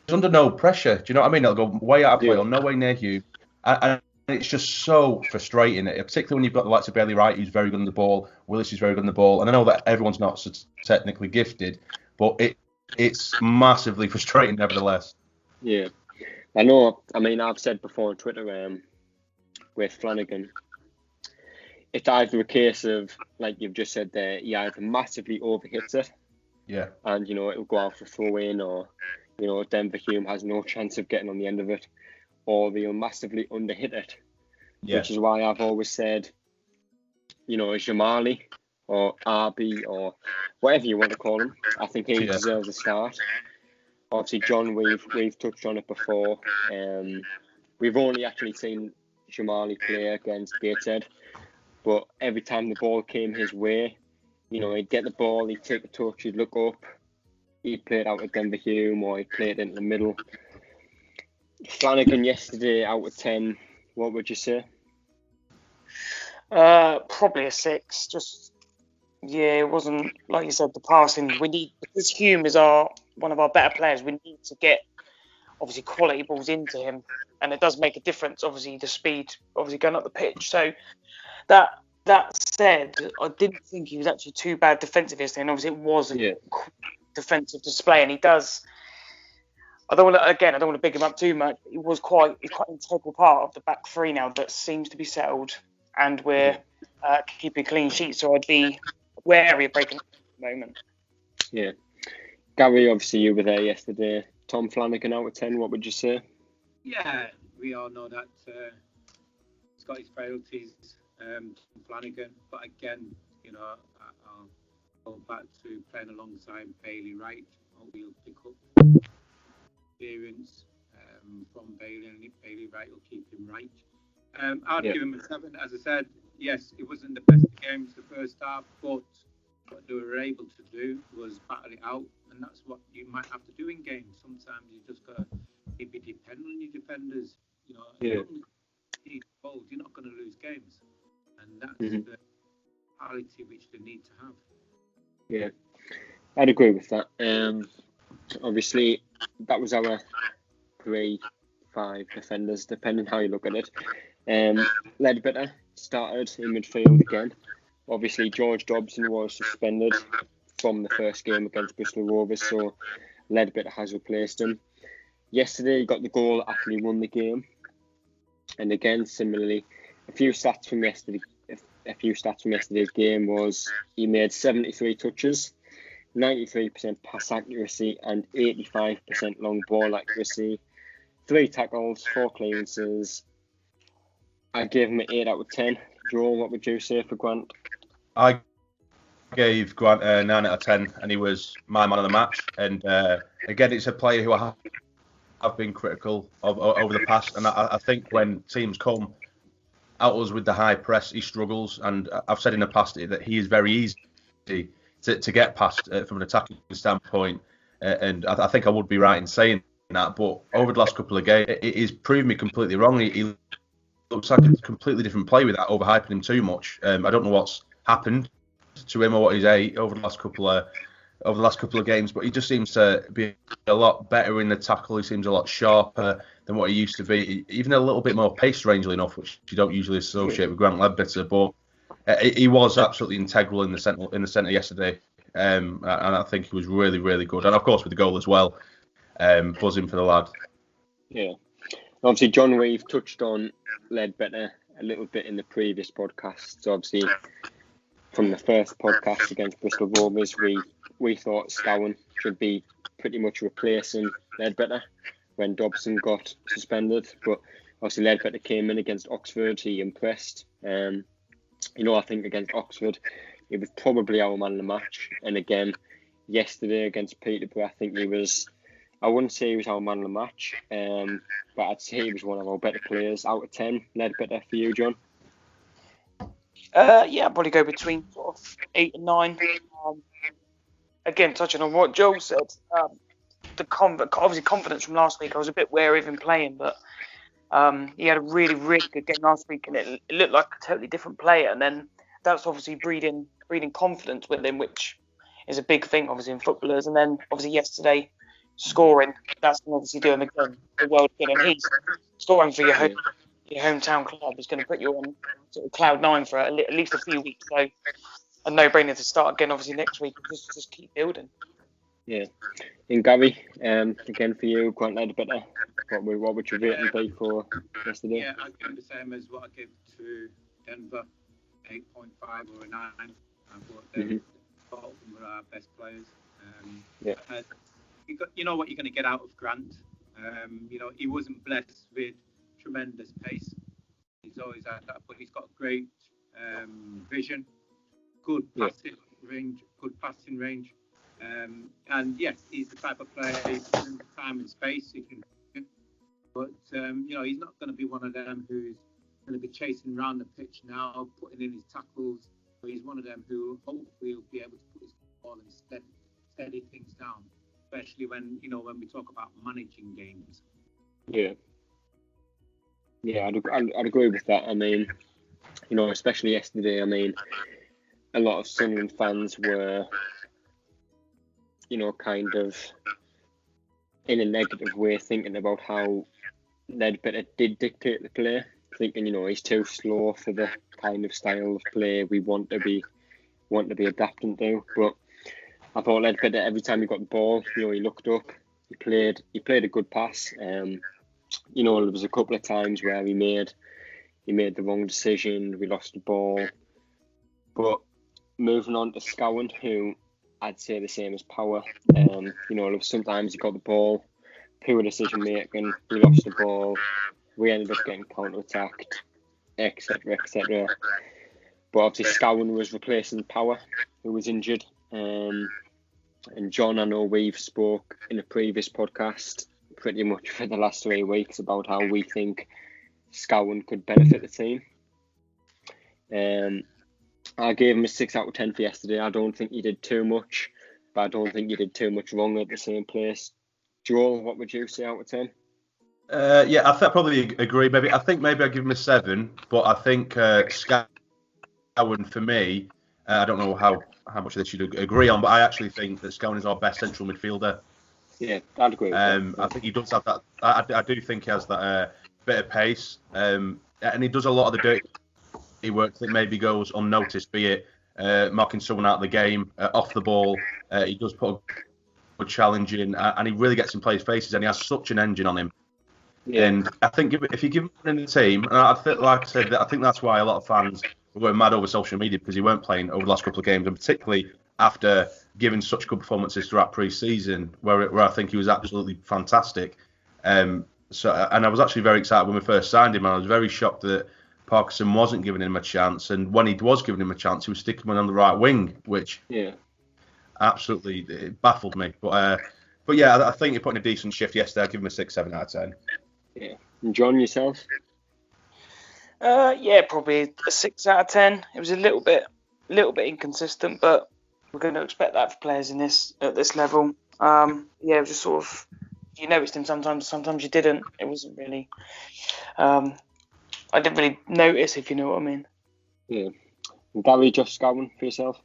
under no pressure. Do you know what I mean? They'll go way out of play or no way near Hume. And it's just so frustrating, particularly when you've got the likes of Bailey Wright, who's very good on the ball, Willis, who's very good on the ball. And I know that everyone's not so technically gifted, but it's massively frustrating nevertheless. Yeah. I know, I've said before on Twitter with Flanagan, it's either a case of, like you've just said there, he either massively overhits it, and, it'll go out for throw-in, or, Denver Hume has no chance of getting on the end of it, or they'll massively underhit it, which is why I've always said, Jamali or Arby or whatever you want to call him, I think he deserves a start. Obviously, John, we've touched on it before. We've only actually seen Jamali play against Gateshead, but every time the ball came his way, he'd get the ball, he'd take a touch, he'd look up, he'd play it out to Denver Hume, or he'd play it into the middle. Flanagan yesterday, out of 10, what would you say? Probably a 6. It wasn't, like you said, the passing. We need, because Hume is one of our better players, we need to get, obviously, quality balls into him. And it does make a difference, obviously, the speed, obviously, going up the pitch. So, that said, I didn't think he was actually too bad defensive yesterday. And obviously, it was a defensive display. And he does, I don't want to big him up too much. He's quite an integral part of the back 3 now that seems to be settled. And we're keeping clean sheets. So, I'd be wary of breaking at the moment. Yeah. Gary, obviously you were there yesterday. Tom Flanagan, out of 10, what would you say? Yeah, we all know that he's got his priorities, Flanagan. But again, I'll go back to playing alongside Bailey Wright. We'll pick up experience from Bailey, and Bailey Wright will keep him right. I'd give him a 7. As I said, yes, it wasn't the best games the first half, but what they were able to do was battle it out, and that's what you might have to do in games. Sometimes you just got to be dependent on your defenders. If you need goals, you're not going to lose games, and that's the quality which they need to have. Yeah, I'd agree with that. Obviously, that was our 3-5 defenders, depending how you look at it. Ledbetter started in midfield again. Obviously, George Dobson was suspended from the first game against Bristol Rovers, so Ledbetter has replaced him. Yesterday, he got the goal that actually won the game. And again, similarly, a few stats from yesterday. a few stats from yesterday's game was he made 73 touches, 93% pass accuracy and 85% long ball accuracy, 3 tackles, 4 clearances. I gave him an 8 out of 10. Joel, what would you say for Grant? I gave Grant a 9 out of 10, and he was my man of the match. And again, it's a player who I have been critical of over the past. And I think when teams come at us with the high press, he struggles. And I've said in the past that he is very easy to get past from an attacking standpoint. And I think I would be right in saying that. But over the last couple of games, he's proved me completely wrong. He looks like a completely different player without overhyping him too much. I don't know what's happened to him or what he's ate over the last couple of games, but he just seems to be a lot better in the tackle. He seems a lot sharper than what he used to be, even a little bit more pace, strangely enough, which you don't usually associate with Grant Ledbetter. But he was absolutely integral in the centre yesterday, and I think he was really, really good. And of course with the goal as well, buzzing for the lad. Yeah, obviously John, we've touched on Ledbetter a little bit in the previous podcast. So obviously from the first podcast against Bristol Rovers, we thought Scowen should be pretty much replacing Ledbetter when Dobson got suspended. But obviously Ledbetter came in against Oxford. He impressed. I think against Oxford, he was probably our man of the match. And again, yesterday against Peterborough, I think I wouldn't say he was our man of the match, but I'd say he was one of our better players. Out of 10, Ledbetter for you, John? Yeah, I'd probably go between sort of 8 and 9. Again, touching on what Joel said, obviously confidence from last week, I was a bit wary of him playing, but he had a really, really good game last week, and it looked like a totally different player. And then that's obviously breeding confidence with him, which is a big thing, obviously, in footballers. And then obviously yesterday, scoring, that's going to obviously do him again, the world again. And he's scoring for your hometown club is going to put you on sort of cloud 9 for at least a few weeks. So a no-brainer to start again, obviously, next week. Just keep building. Yeah. And Gary, again for you, Grant Ledbetter, what would your rating be for yesterday? Yeah, I'd give the same as what I give to Denver, 8.5 or a 9. I thought both of them were our best players. You know what you're going to get out of Grant. He wasn't blessed with tremendous pace. He's always had that, but he's got great vision, good passing range. And yes, he's the type of player in time and space he can. But he's not going to be one of them who's going to be chasing around the pitch now, putting in his tackles. But he's one of them who hopefully will be able to put his ball and steady things down, especially when we talk about managing games. Yeah, I'd agree with that. I mean, especially yesterday. I mean, a lot of Sunderland fans were, kind of in a negative way, thinking about how Ledbetter did dictate the play, thinking he's too slow for the kind of style of play we want to be adapting to. But I thought Ledbetter, every time he got the ball, he looked up, he played a good pass. There was a couple of times where he made the wrong decision, we lost the ball. But moving on to Scowen, who I'd say the same as Power. Sometimes he got the ball, poor decision making, we lost the ball, we ended up getting counter-attacked, etc., etc. But obviously Scowen was replacing Power, who was injured. And John, I know we've spoke in a previous podcast pretty much for the last 3 weeks about how we think Scowen could benefit the team. I gave him a 6 out of 10 for yesterday. I don't think he did too much, but I don't think he did too much wrong at the same place. Joel, what would you say out of 10? I probably agree. I think I'd give him a 7, but I think Scowen for me, I don't know how much of this you'd agree on, but I actually think that Scowen is our best central midfielder. Yeah, I'd agree with that. I think he does have that. I do think he has that bit of pace, and he does a lot of the dirty work that maybe goes unnoticed, be it marking someone out of the game, off the ball. He does put a good challenge in, and he really gets in players' faces, and he has such an engine on him. Yeah. And I think if you give him in the team, and I think, like I said, I think that's why a lot of fans were mad over social media because he weren't playing over the last couple of games, and particularly after giving such good performances throughout pre-season, where I think he was absolutely fantastic. And I was actually very excited when we first signed him, and I was very shocked that Parkinson wasn't giving him a chance. And when he was giving him a chance, he was sticking him on the right wing, which absolutely it baffled me. But yeah, I think he put in a decent shift yesterday. I'd give him a 6, 7 out of 10. Yeah. And John, yourself? Yeah, probably a 6 out of 10. It was a little bit inconsistent, but we're going to expect that for players at this level. Yeah, it was just sort of, you noticed him sometimes you didn't. It wasn't really. I didn't really notice, if you know what I mean. Yeah. And Gary, just Scowen for yourself?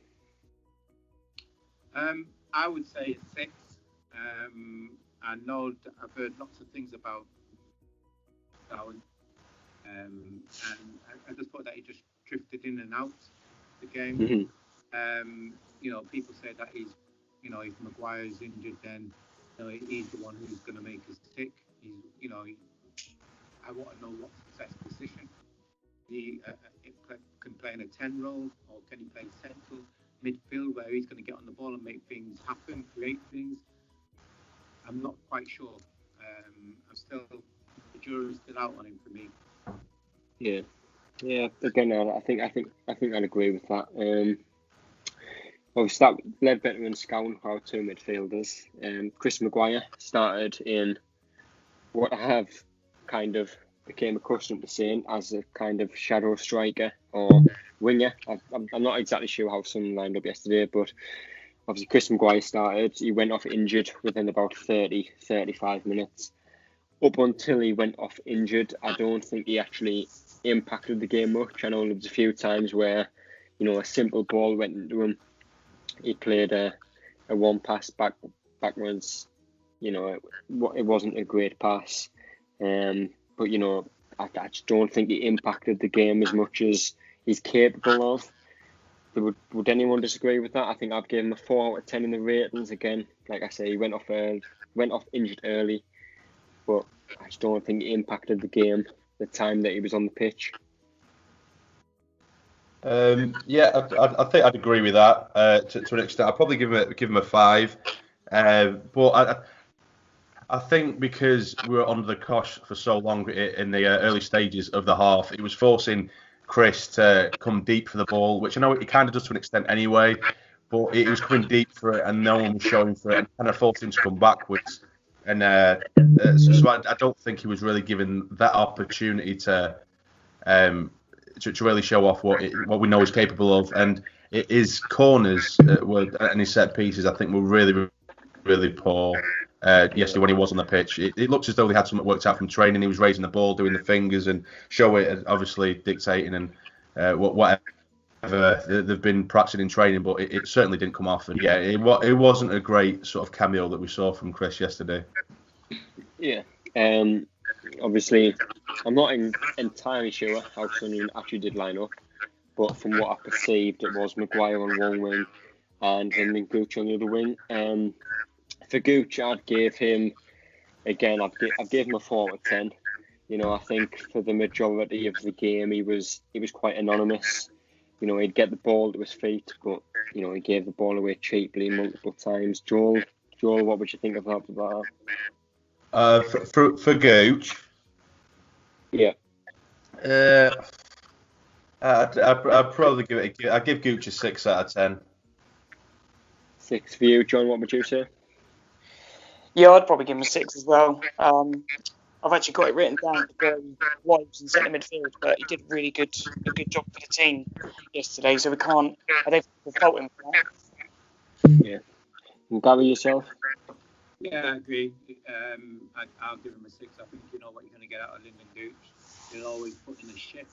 I would say 6. I know I've heard lots of things about Scowen, and I just thought that he just drifted in and out the game. Mm-hmm. People say that he's, if Maguire's injured, then he's the one who's going to make us tick. I want to know what's the best position. He can play in a 10 role, or can he play central midfield where he's going to get on the ball and make things happen, create things. I'm not quite sure. The jury's still out on him for me. Yeah. Again, I think I'd agree with that. Obviously, that Ledbetter and Scowen are our 2 midfielders. Chris Maguire started in what I have kind of became accustomed to seeing as a kind of shadow striker or winger. I'm not exactly sure how some lined up yesterday, but obviously Chris Maguire started. He went off injured within about 35 minutes. Up until he went off injured, I don't think he actually impacted the game much. I know there was a few times where, a simple ball went into him. He played a one pass backwards. It wasn't a great pass. But I just don't think he impacted the game as much as he's capable of. Would anyone disagree with that? I think I'd give him a 4 out of 10 in the ratings. Again, like I say, he went off injured early, but I just don't think it impacted the game the time that he was on the pitch. Yeah, I think I'd agree with that to an extent. I'd probably give him a 5, but I think because we were under the cosh for so long in the early stages of the half, it was forcing Chris to come deep for the ball, which I know he kind of does to an extent anyway, but he was coming deep for it and no one was showing for it, and kind of forced him to come backwards. And so I don't think he was really given that opportunity to really show off what we know he's capable of. And his corners and his set pieces, I think, were really, really poor. Yesterday when he was on the pitch, it looks as though they had something worked out from training. He was raising the ball, doing the fingers and show it, obviously dictating and whatever they've been practicing in training, but it certainly didn't come off. And yeah, it wasn't a great sort of cameo that we saw from Chris yesterday. Yeah. Obviously, I'm not entirely sure how Sunderland actually did line up, but from what I perceived, it was Maguire on one wing and then Gooch on the other wing. For Gooch, I'd give him a 4 out of 10. I think for the majority of the game, he was quite anonymous. He'd get the ball to his feet, but he gave the ball away cheaply multiple times. Joel, what would you think about that? For Gooch, yeah, I'd probably I'd give Gooch a 6 out of 10. 6 for you, John. What would you say? Yeah, I'd probably give him a 6 as well. I've actually got it written down to go wide in centre midfield, but he did a good job for the team yesterday. So I don't think we'll fault him for that. Yeah. And Gary, yourself? Yeah, I agree. I'll give him a 6. I think you know what you're going to get out of Lyndon Gooch. He'll always put in a shift.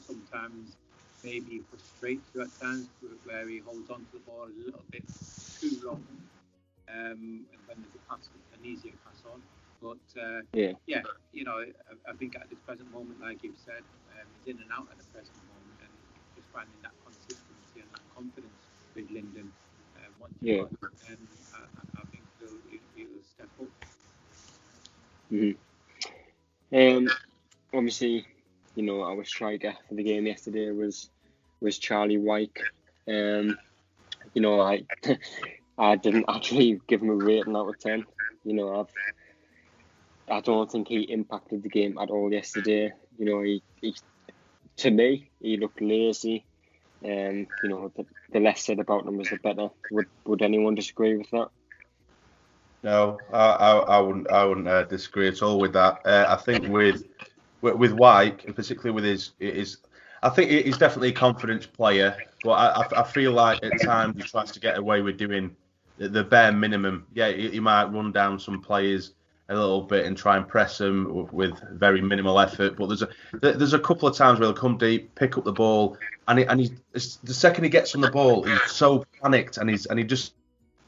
Sometimes maybe he frustrates you at times where he holds on to the ball a little bit too long. And when there's an easier pass on. But I think at this present moment, like you've said, he's in and out at the present moment, and just finding that consistency and that confidence with Lyndon. I think he'll step up. Mm-hmm. Obviously, our striker for the game yesterday was was Charlie Wyke. You know, I didn't actually give him a rating out of 10. You know, I don't think he impacted the game at all yesterday. You know, he to me, he looked lazy. You know, the less said about him was the better. Would anyone disagree with that? No, I wouldn't disagree at all with that. I think with Wyke, and particularly with his, I think he's definitely a confidence player, but I feel like at times he tries to get away with doing the bare minimum. Yeah, he might run down some players a little bit and try and press them with very minimal effort. But there's a couple of times where he'll come deep, pick up the ball, and the second he gets on the ball, he's so panicked and he just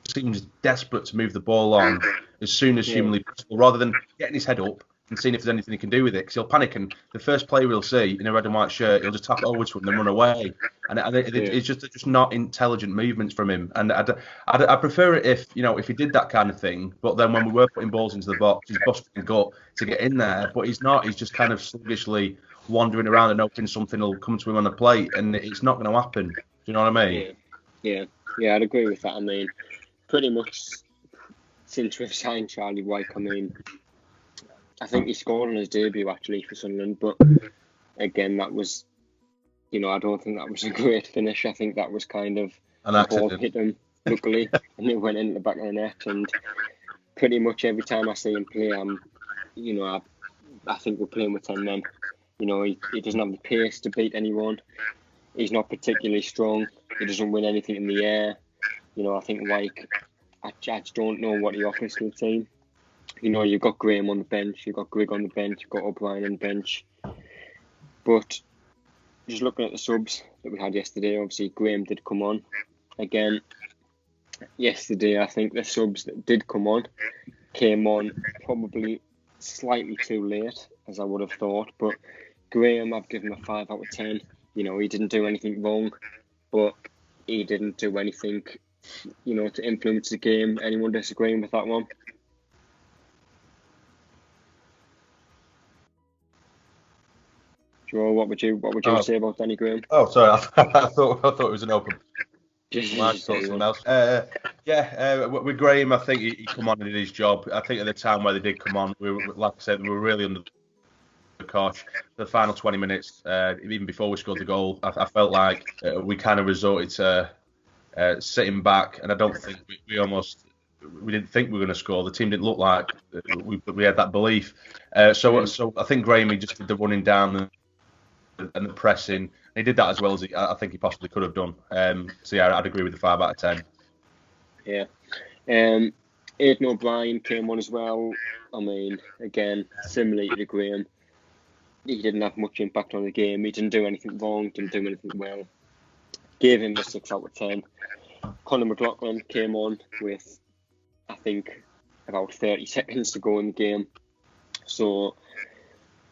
seems desperate to move the ball on as soon as humanly possible, rather than getting his head up and seeing if there's anything he can do with it. Because he'll panic, and the first player we'll see in a red and white shirt, he'll just tap it over to him and run away. And it's just not intelligent movements from him. And I prefer it if he did that kind of thing. But then when we were putting balls into the box, he's busting gut to get in there. But he's not. He's just kind of sluggishly wandering around and hoping something will come to him on the plate, and it's not going to happen. Do you know what I mean? Yeah, I'd agree with that. I mean, pretty much since we've signed Charlie Wyke, I mean, I think he scored on his debut actually for Sunderland, but again, that was, I don't think that was a great finish. I think that was kind of the ball hit him luckily, and it went into the back of the net. And pretty much every time I see him play, I think we're playing with 10 men. He doesn't have the pace to beat anyone. He's not particularly strong. He doesn't win anything in the air. I think Wyke, I just don't know what he offers to the team. You've got Graham on the bench, you've got Grigg on the bench, you've got O'Brien on the bench. But just looking at the subs that we had yesterday, obviously Graham did come on. Again, yesterday I think the subs that did come on came on probably slightly too late, as I would have thought. But Graham, I've given him a 5 out of 10. He didn't do anything wrong, but he didn't do anything, to influence the game. Anyone disagreeing with that one? Joel, what would you say about Danny Graham? Oh, sorry, I thought it was an open. Something else. With Graham, I think he come on and did his job. I think at the time where they did come on, like I said, we were really under the cosh. The final 20 minutes, even before we scored the goal, I felt like we kind of resorted to sitting back, and I don't think we didn't think we were going to score. The team didn't look like we had that belief. So I think Graham, he just did the running down and the pressing. He did that as well as I think he possibly could have done. So yeah, I'd agree with the 5 out of 10. Yeah. Aidan O'Brien came on as well. I mean, again, similarly to Graham, he didn't have much impact on the game. He didn't do anything wrong, didn't do anything well. Gave him a 6 out of 10. Conor McLaughlin came on with, I think, about 30 seconds to go in the game. So,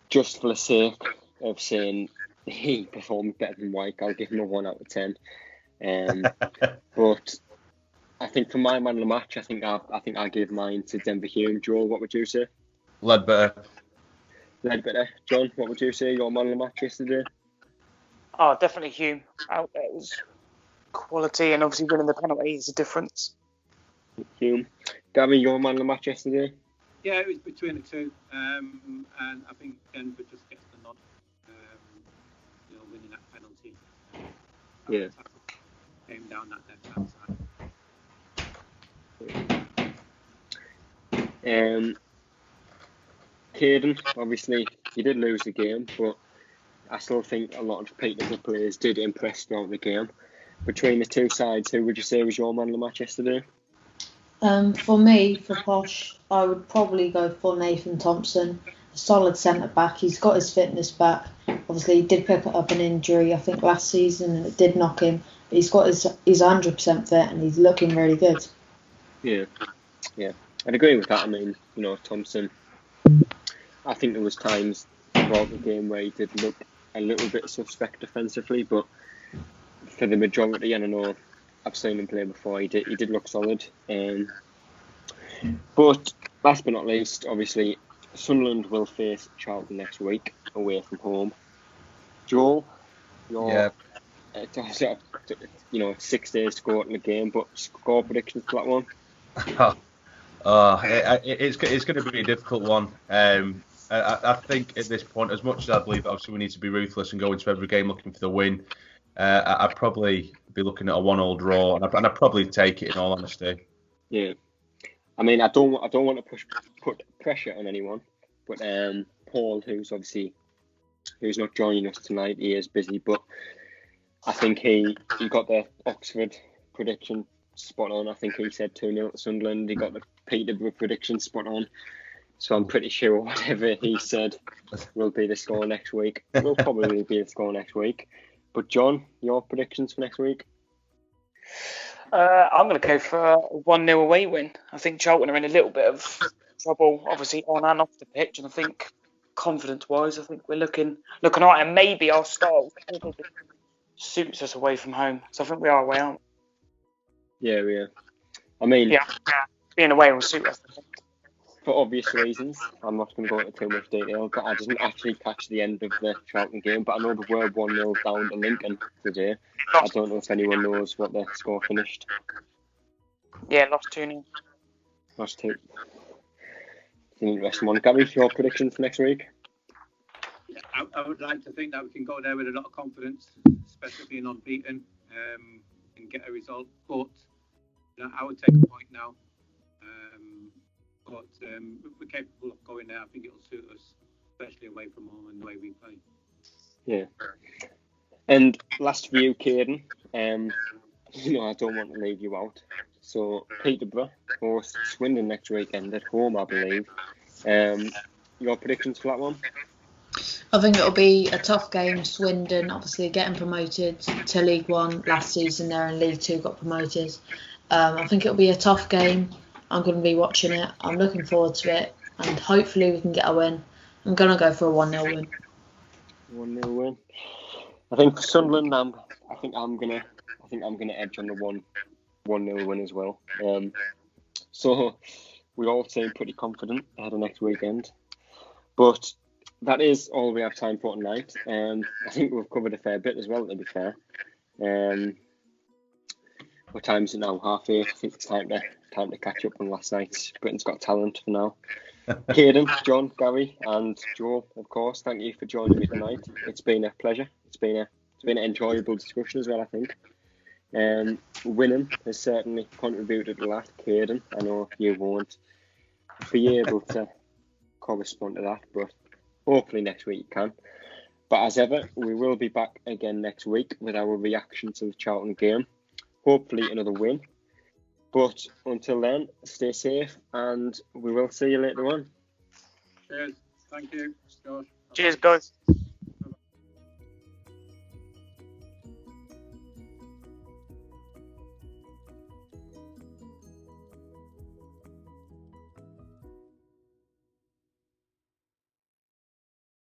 just for the sake of saying he performed better than Wyke, I'll give him a 1 out of 10. But I think for my man of the match, I think I gave mine to Denver Hume. Joel, what would you say? Ledbetter. John, what would you say your man of the match yesterday? Oh, definitely Hume. It was quality, and obviously winning the penalty is a difference. Hume. Gary, your man of the match yesterday? Yeah, it was between the two, and I think Denver just gets the nod. Winning that penalty. Yeah. Came down that left-hand side. Caiden, obviously, he did lose the game, but I still think a lot of Peterborough players did impress throughout the game. Between the two sides, who would you say was your man of the match yesterday? For me, for Posh, I would probably go for Nathan Thompson, a solid centre-back. He's got his fitness back. Obviously, he did pick up an injury, I think, last season, and it did knock him. But he's 100% fit, and he's looking really good. Yeah, I'd agree with that. I mean, Thompson, I think there was times throughout the game where he did look a little bit suspect defensively, but for the majority, and I know I've seen him play before, he did look solid. But last but not least, obviously, Sunderland will face Charlton next week away from home. Joel, your it's also, 6 days to go in the game, but score predictions for that one. It's going to be a difficult one. I think at this point, as much as I believe obviously we need to be ruthless and go into every game looking for the win, I'd probably be looking at a 1-1 draw, and I'd probably take it in all honesty. Yeah, I mean, I don't want to put pressure on anyone, but Paul, who's not joining us tonight, he is busy, but I think he got the Oxford prediction spot on. I think he said 2-0 to Sunderland. He got the Peterborough prediction spot on. So I'm pretty sure whatever he said will be the score next week. Will probably be the score next week. But John, your predictions for next week? I'm going to go for a 1-0 away win. I think Charlton are in a little bit of trouble, obviously on and off the pitch, and I think confidence-wise, I think we're looking alright, and maybe our style suits us away from home. So I think we are away, aren't we? Yeah. I mean, being away will suit us. For obvious reasons, I'm not going to go into too much detail, but I didn't actually catch the end of the Charlton game, but I know they were 1-0 down to Lincoln today. I don't know if anyone knows what the score finished. Yeah, lost 2-0. Lost 2. It's an interesting one. Gary, your predictions for next week? Yeah, I would like to think that we can go there with a lot of confidence, especially being unbeaten, and get a result. But I would take a point now. But we're capable of going there. I think it'll suit us, especially away from home and the way we play. Yeah. And last for you, Caiden. I don't want to leave you out. So Peterborough or Swindon next weekend at home, I believe. Your predictions for that one? I think it'll be a tough game. Swindon, obviously getting promoted to League One last season, there in League Two got promoted. I think it'll be a tough game. I'm going to be watching it. I'm looking forward to it, and hopefully we can get a win. I'm going to go for a 1-0 win. 1-0 win. I think for Sunderland, I think I'm gonna edge on the 1-0 win as well. So we all seem pretty confident ahead of next weekend. But that is all we have time for tonight. I think we've covered a fair bit as well, to be fair. What time is it now? 8:30. I think it's time to catch up on last night's Britain's Got Talent for now. Caiden, John, Gary, and Joe, of course, thank you for joining me tonight. It's been a pleasure. It's been an enjoyable discussion as well, I think. Winning has certainly contributed a lot. Caiden, I know you won't be able to correspond to that, but hopefully next week you can. But as ever, we will be back again next week with our reaction to the Charlton game. Hopefully another win. But until then, stay safe, and we will see you later on. Cheers. Thank you. Cheers, guys.